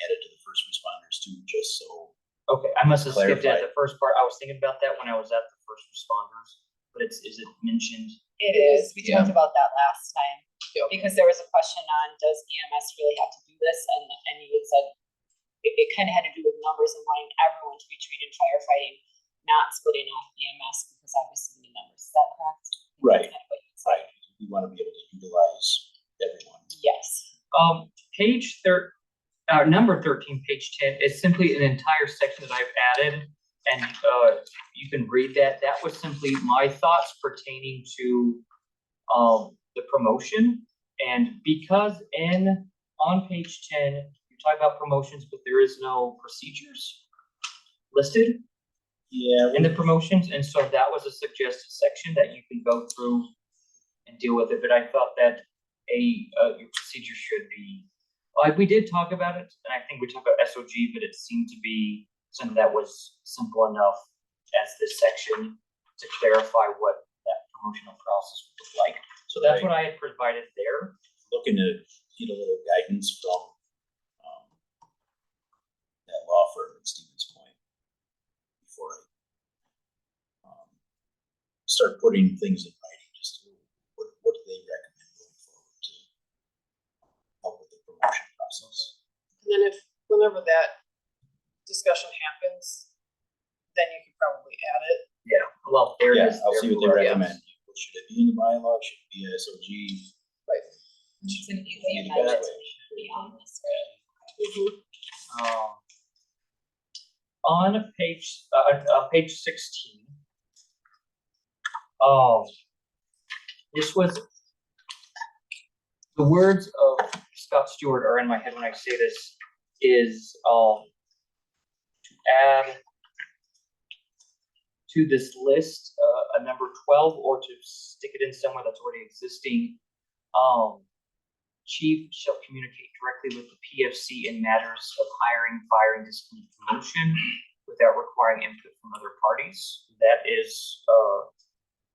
add it to the first responders too, just so. Okay, I must have skipped at Clarify. the first part. I was thinking about that when I was at the first responders, but is it mentioned? It is, we Yeah. talked about that last time, Yep. because there was a question on, does EMS really have to do this? And you had said, it kind of had to do with numbers and wanting everyone to be trained in firefighting, not splitting off EMS, because obviously the numbers, is that correct? Right. That's kind of what you said. Right. We want to be able to utilize everyone. Yes. Number 13, page 10, is simply an entire section that I've added, and you can read that. That was simply my thoughts pertaining to the promotion. And because on page 10, you talk about promotions, but there is no procedures listed Yeah. in the promotions, and so that was a suggested section that you can go through and deal with it, but I thought that your procedure should be, like, we did talk about it, and I think we talked about SOG, but it seemed to be something that was simple enough as this section to clarify what that promotional process would look like. So that's what I had provided there. Looking to get a little guidance from that law firm at Stevens Point before I start putting things in writing, just to, what do they recommend going forward to help with the promotion process? And then whenever that discussion happens, then you can probably add it. Yeah, well, there it Yeah, is. I'll There see what we they go. recommend. What should it be in the bylaw? Should it be a SOG? It's an easy Easy amendment that to way. be on this, right? On page 16. This was, the words of Scott Stewart are in my head when I say this, is to add to this list a number 12, or to stick it in somewhere that's already existing. Chief shall communicate directly with the PFC in matters of hiring, firing, discipline, and promotion without requiring input from other parties. That is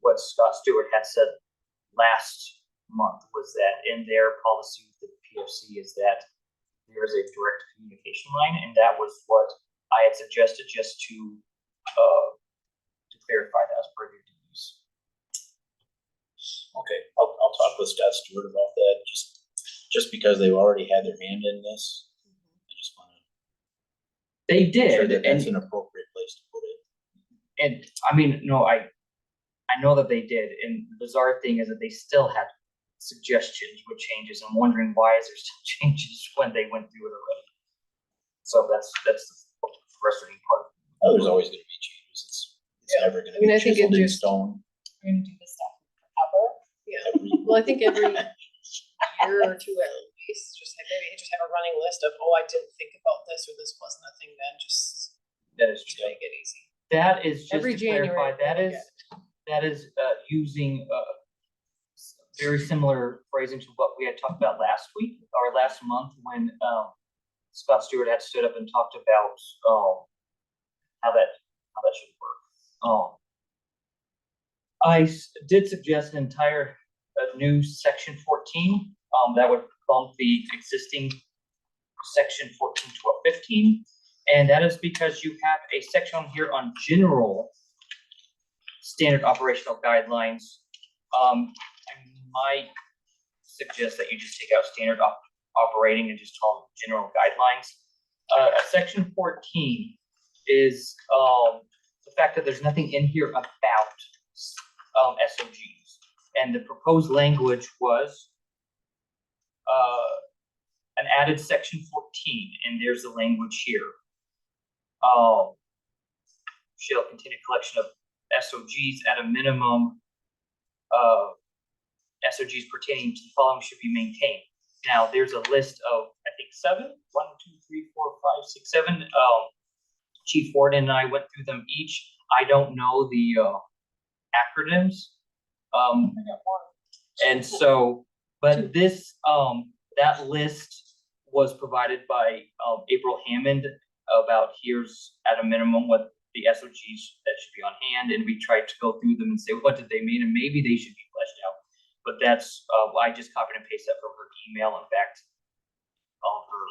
what Scott Stewart had said last month, was that in their policy with the PFC is that there is a direct communication line, and that was what I had suggested, just to clarify that as part of your duties. Okay, I'll talk with Scott Stewart about that, just because they've already had their hand in this. I just want to They make sure did, that that's and an appropriate place to put it. I mean, no, I I know that they did, and the bizarre thing is that they still had suggestions with changes. I'm wondering why is there still changes when they went through it already? So that's the frustrating part. Oh, there's always gonna be changes. It's Yeah. never gonna I mean, be I think it chiseled in just- stone. We're gonna do this stuff forever. Yeah, well, I think every year or two at least, just have a running list of, oh, I didn't think about this, or this wasn't a thing then, just That is to true. make it easy. That is just Every to clarify, January, that is using very similar phrasing to what we had talked about last week or last month when Scott Stewart had stood up and talked about how that should work. Did suggest an entire new section 14 that would bump the existing section 14 to a 15. And that is because you have a section here on general standard operational guidelines. I might suggest that you just take out standard operating and just call them general guidelines. Section 14 is the fact that there's nothing in here about SOGs. And the proposed language was an added section 14, and there's the language here. Shall contain a collection of SOGs at a minimum. SOGs pertaining to the following should be maintained. Now, there's a list of, I think, 7. 1, 2, 3, 4, 5, 6, 7. Chief Warden and I went through them each. I don't know the acronyms. And so, but this, that list was provided by April Hammond about here's at a minimum what the SOGs that should be on hand, and we tried to go through them and say, what did they mean? And maybe they should be fleshed out. But that's, I just copied and pasted that from her email. In fact, all of her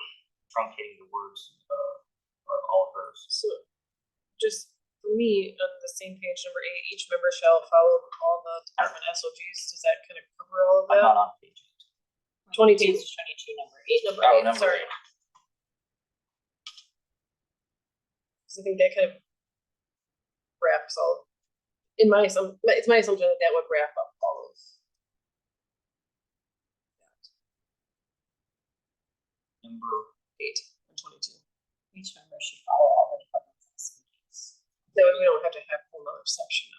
truncating the words are all of hers. So, just for me, on the same page, number 8, each member shall follow all the department SOGs. Does that kind of cover all of I'm that? not on page 22. Page 22, number 8. Number Oh, 8, number sorry. 8. 'Cause I think that kind of wraps all, it's my assumption that that would wrap up all of. Number 8 and 22. Each member should follow all the department's SOPs. That way we don't have to have a whole nother section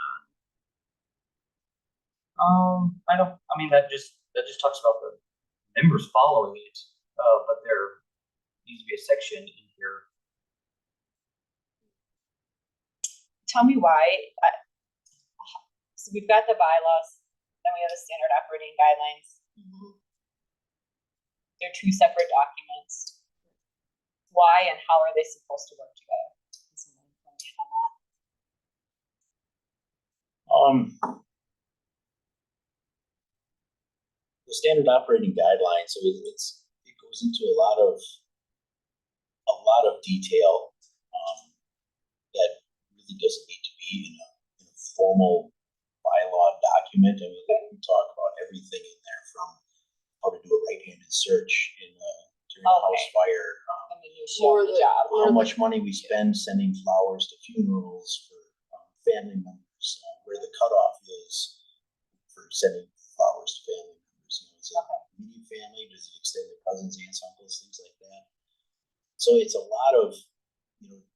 on. I mean, that just talks about the members following it, but there needs to be a section in here. Tell me why, so we've got the bylaws, then we have the standard operating guidelines. They're 2 separate documents. Why and how are they supposed to work together? Can someone comment on that? The standard operating guidelines, so it goes into a lot of detail, that really doesn't need to be in a formal bylaw document. I mean, we talk about everything in there from how to do a right-handed search during a house Okay. fire, And the new show Or the the- job. how much money we spend sending flowers to funerals for family members, where the cutoff is for sending flowers to family members. You know, is it immediate family? Does it extend to cousins, aunts, uncles, things like that? So it's a lot of,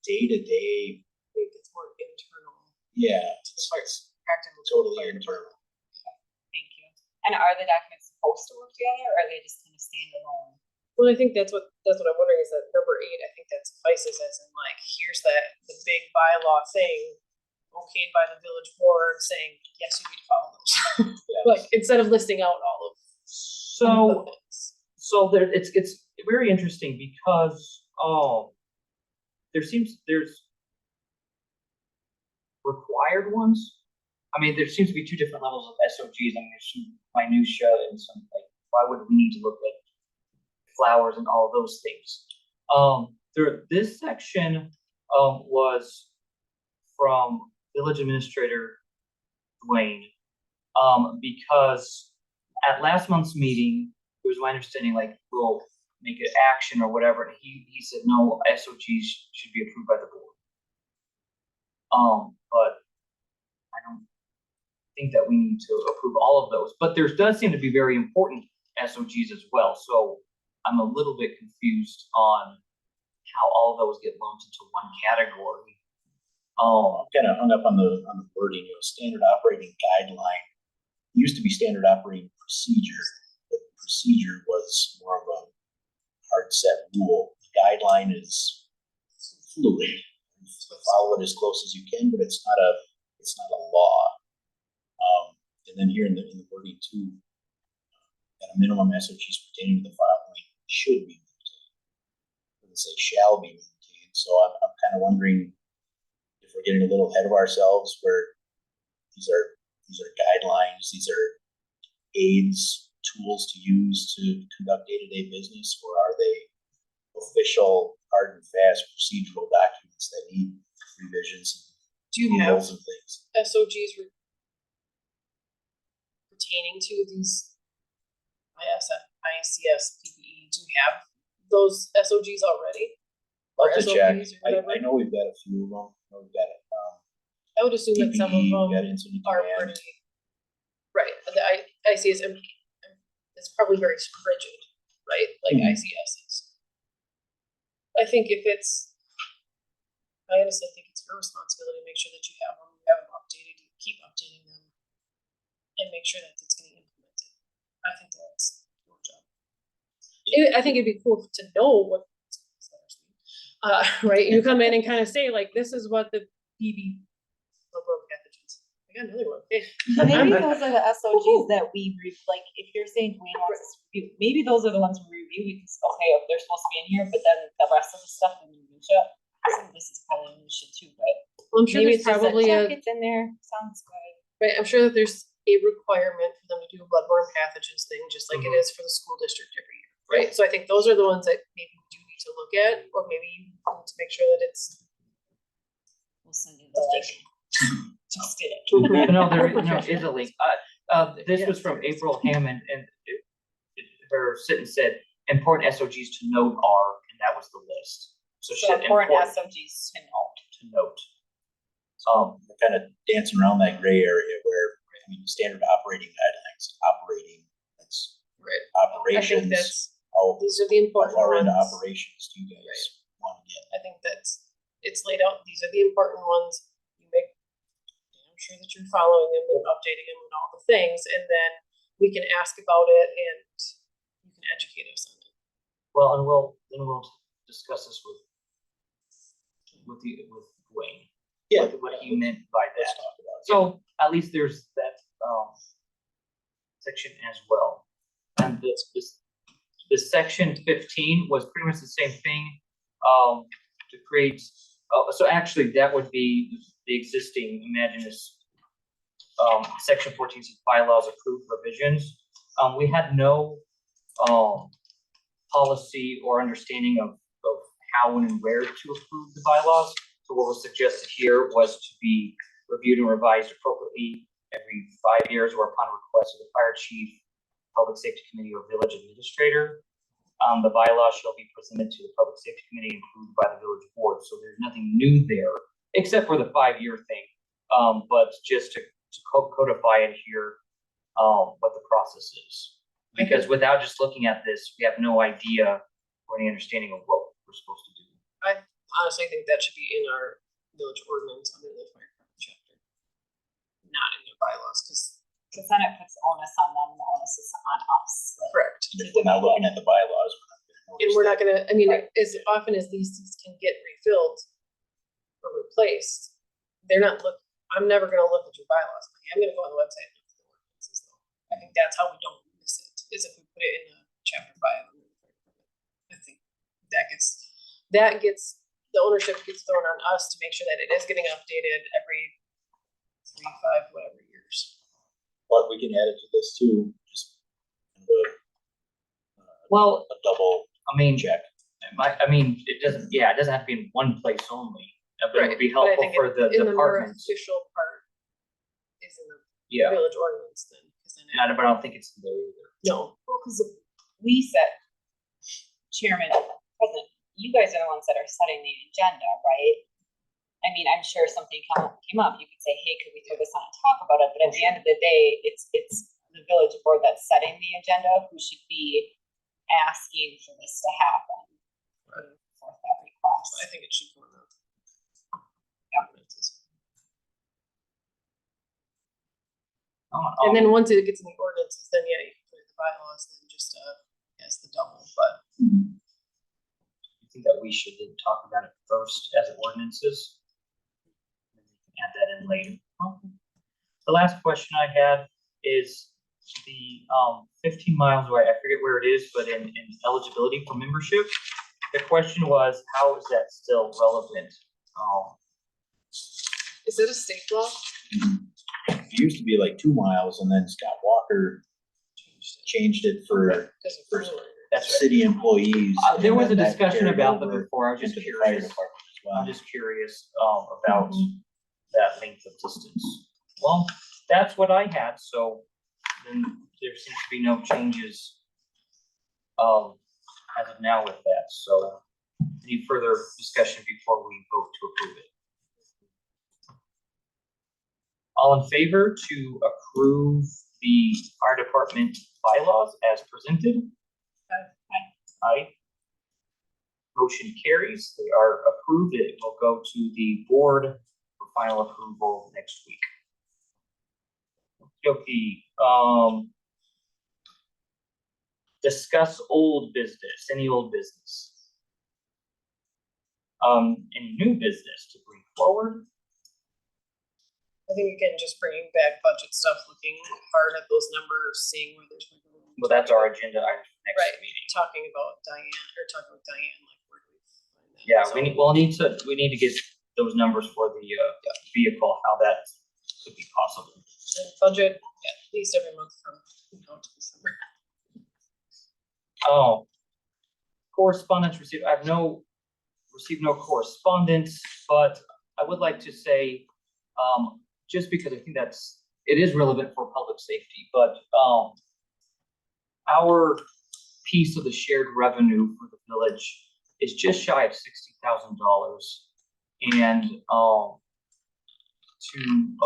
day-to-day, I think it's more internal. yeah, As far as practical. totally fire internal. Thank you. And are the documents supposed to work together, or are they just kind of standalone? Well, I think that's what I'm wondering is that number 8, I think that suffices as in like, here's the big bylaw thing, okayed by the village board saying, yes, you need to follow those. Yeah. Like, instead of listing out all of So, the things. so there, it's very interesting because, there's required ones. I mean, there seems to be 2 different levels of SOGs. I mean, there's some minutia and some, like, why would we need to look at flowers and all of those things? This section, was from Village Administrator Dwayne, because at last month's meeting, it was my understanding, like, we'll make an action or whatever, and he said, no, SOGs should be approved by the board. But think that we need to approve all of those, but there does seem to be very important SOGs as well, so I'm a little bit confused on how all of those get lumped into one category. I'm kind of hung up on the wording, standard operating guideline. It used to be standard operating procedure, but procedure was more of a hard set rule. The guideline is fluid. You follow it as close as you can, but it's not a law. And then here in the wording too, at a minimum, SOGs pertaining to the following should be maintained. It doesn't say shall be maintained, so I'm kind of wondering if we're getting a little ahead of ourselves where these are guidelines, these are aids, tools to use to conduct day-to-day business, or are they official, hard and fast procedural documents that need revisions Do you and have rules and things? SOGs pertaining to these ICS, PPE? Do you have those SOGs already? I'll Or have to check. SOPs or whatever? I know we've got a few of them. I know we've got I would assume that some of PPE, we've got them incident are command. pretty, right, the ICS, it's probably very rigid, right, like Mhm. ICS is. I think I honestly think it's your responsibility to make sure that you have them updated, you keep updating them. And make sure that it's getting implemented. I think that's your job. I think it'd be cool to know what. Right, you come in and kind of say like, this is what the BB. Pathogens. I got another one. Okay. Maybe those are the SOGs that we like, if you're saying Dwayne wants us to review, maybe those are the ones we review, we can say, okay, if they're supposed to be in here, but then the rest of the stuff in minutia. This is probably minutia too, but Well, I'm sure maybe there's it's just probably check, it's in there, sounds good. right, I'm sure that there's a requirement for them to do a bloodborne pathogens thing, just like it is for the school district every year, right? So I think those are the ones that maybe we do need to look at, or maybe you need to make sure that it's. We'll send you the link. Just did it. No, there is a link. This was from April Hammond, and her sentence said, important SOGs to note are, and that was the list. So she So said important important SOGs to note. to note. We're kind of dancing around that gray area where, I mean, standard operating guidelines, that's Right. I think operations. that's, How these are the important far into ones. operations do you guys want to get? I think it's laid out, these are the important ones, you make, I'm sure that you're following them and updating them and all the things, and then we can ask about it and you can educate us on it. Well, and we'll discuss this with Wayne. Yeah. What he meant by Let's that. talk about it. So at least there's that section as well. And this section 15 was pretty much the same thing, to create, so actually that would be the existing, imagine this, section 14 says bylaws approved revisions. We had no policy or understanding of how and where to approve the bylaws. So what was suggested here was to be reviewed and revised appropriately every 5 years or upon request of the fire chief, public safety committee, or village administrator. The bylaws shall be presented to the public safety committee and approved by the village board. So there's nothing new there, except for the 5-year thing. But just to codify it here, what the process is. Because without just looking at this, we have no idea or any understanding of what we're supposed to do. I honestly think that should be in our village ordinance under the fire department chapter. Not in your bylaws, because. Cause then it puts onus on them, and the onus is on us. Correct. If we're not looking at the bylaws, And we're not gonna, I mean, Right. as often as these things can get refilled or replaced, I'm never gonna look at your bylaws. I'm gonna go on the website and look at the ordinances though. I think that's how we don't miss it, is if we put it in a chapter 5 under the fire department. I think that gets, the ownership gets thrown on us to make sure that it is getting updated every 3, 5, whatever years. but we can add it to this too, just kind of Well, a double I mean, check. it doesn't have to be in one place only, but it would be But I helpful think for the in the more departments. official part is in the Yeah, village ordinance then, because then. but I don't think it's there either. No, Well, cause we set chairman, president, you guys are the ones that are setting the agenda, right? And mean, I'm sure something came up, you could say, hey, could we throw this on and talk about it? But at the end of the day, it's the village board that's setting the agenda, who should be asking for this to happen. Putting forth that request. I think it should go in the. Yeah. And then once it gets in the ordinances, then yeah, you can put it in the bylaws, then just, yes, the double, but. I think that we should then talk about it first as ordinances. And we can add that in later. The last question I had is the 15 miles away, I forget where it is, but in eligibility for membership. The question was, how is that still relevant? Is it a state law? It used to be like 2 miles and then Scott Walker changed it for That's right. city employees. There was a and then that discussion carried about that over before. I was just into the fire curious. department as well. I'm just curious about that length of distance. Well, that's what I had, so then there seems to be no changes as of now with that, so any further discussion before we vote to approve it? All in favor to approve the fire department bylaws as presented? Aye. Motion carries. They are approved. It will go to the board for final approval next week. Okay, discuss old business, any old business. Any new business to bring forward? I think again, just bringing back budget stuff, looking hard at those numbers, seeing where there's wiggle room. Well, that's our agenda item for next Right, meeting. talking about Diane, like where do we find that? Yeah, So- we need to get those numbers for the vehicle, how that could be possible. And budget at least every month from now to December. Oh. Correspondence received, I've received no correspondence, but I would like to say, just because I think it is relevant for public safety, but, our piece of the shared revenue for the village is just shy of $60,000. And, to,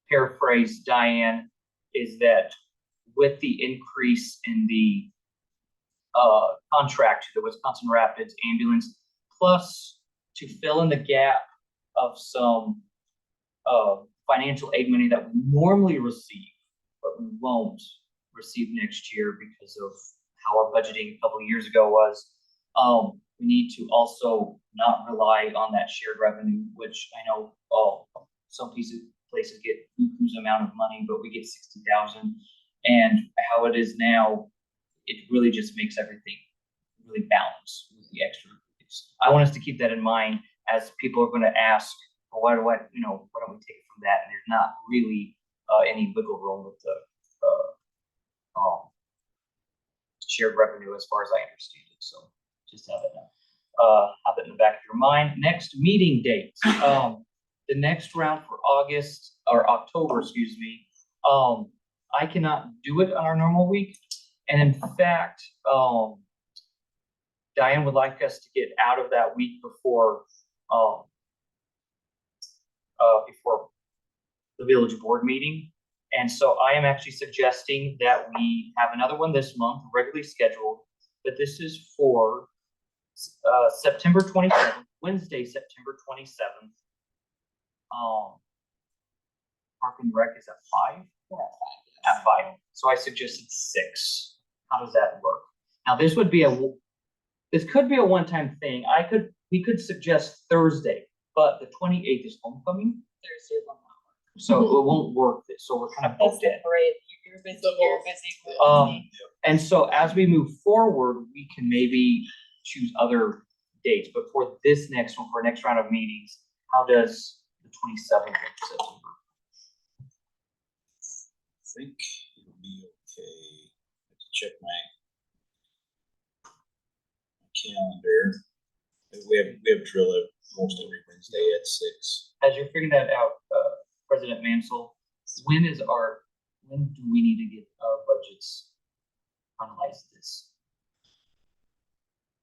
paraphrase Diane, is that with the increase in the contract to the Wisconsin Rapids ambulance, plus to fill in the gap of some financial aid money that we normally receive, but we won't receive next year because of how our budgeting a couple of years ago was. We need to also not rely on that shared revenue, which I know some places get who's amount of money, but we get 60,000. And how it is now, it really just makes everything really balance with the extra. I want us to keep that in mind as people are going to ask, well, why don't we take it from that? And there's not really any wiggle room with the shared revenue as far as I understand it. So just have it in the back of your mind. Next meeting date. The next round for October, excuse me. I cannot do it on our normal week. And in fact, Diane would like us to get out of that week before the village board meeting. And so I am actually suggesting that we have another one this month, regularly scheduled, but this is for September 27th, Wednesday, September 27th. Park and Rec is at 5? We're at 5. At 5. So I suggested 6. How does that work? Now, this could be a one-time thing. We could suggest Thursday, but the 28th is homecoming, Thursday will not work. so it won't work. So we're kind of That's booked the in. parade, you're busy, you're busy. we're busy. And so as we move forward, we can maybe choose other dates, but for this next one, for next round of meetings, how does the 27th of September? I think it'll be okay. I have to check my calendar. We have drill almost every Wednesday at 6. As you're figuring that out, President Mansell, when do we need to get our budgets finalized this?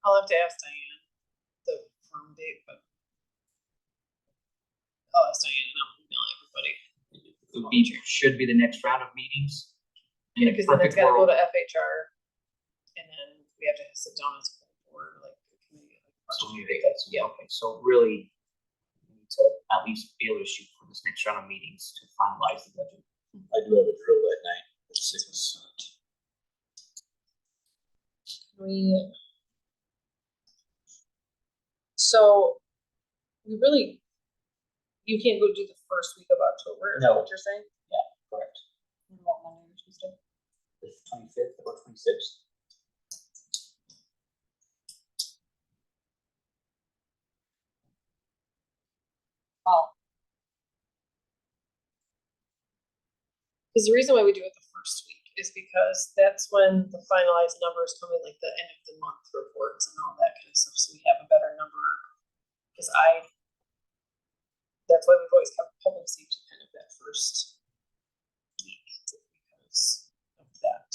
I'll have to ask Diane the firm date, but would be, should be the next round of meetings. In Yeah, a cause then it's perfect gotta go world- to FHR, and then we have to sit down as a board, like, a committee. like, So we need to take that, so, yeah, okay, so really, we need to at least be able to shoot for this next round of meetings to finalize the budget. I do have a drill that night at 6. So, we really, you can't go do the first week of October, is that No. what you're saying? Correct. What, Monday or Tuesday? The 25th or 26th. Well, Cause the reason why we do it the first week is because that's when the finalized numbers come in, like the end of the month reports and all that kind of stuff, so we have a better number. Cause that's why we've always kept public safety kind of that first week, because of that.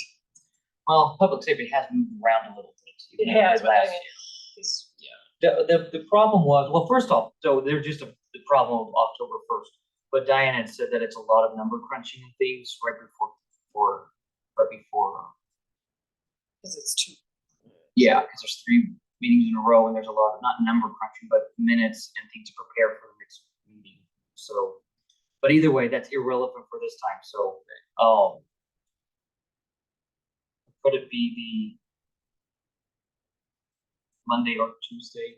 Well, public safety has moved around a little bit. It even has, but I last mean, year. it's, yeah. The problem was, well, first off, so they're just the problem of October 1st. But Diane had said that it's a lot of number crunching and things right before. Cause it's too. Yeah, because there's 3 meetings in a row and there's a lot of, not number crunching, but minutes and things to prepare for the next meeting. So, but either way, that's irrelevant for this time, so, could it be the Monday or Tuesday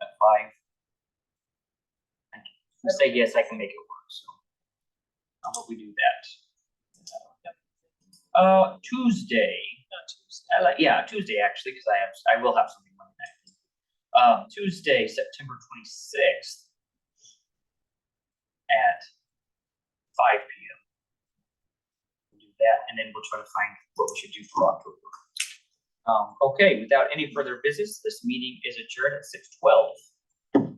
at 5? I can say yes, I can make it work, so. How about we do that? Tuesday. Not Tuesday. Yeah, Tuesday actually, because I will have something Monday night. Tuesday, September 26th at 5 p.m. We'll do that, and then we'll try to find what we should do for October. Okay, without any further business, this meeting is adjourned at 6:12.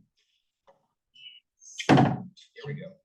Here we go.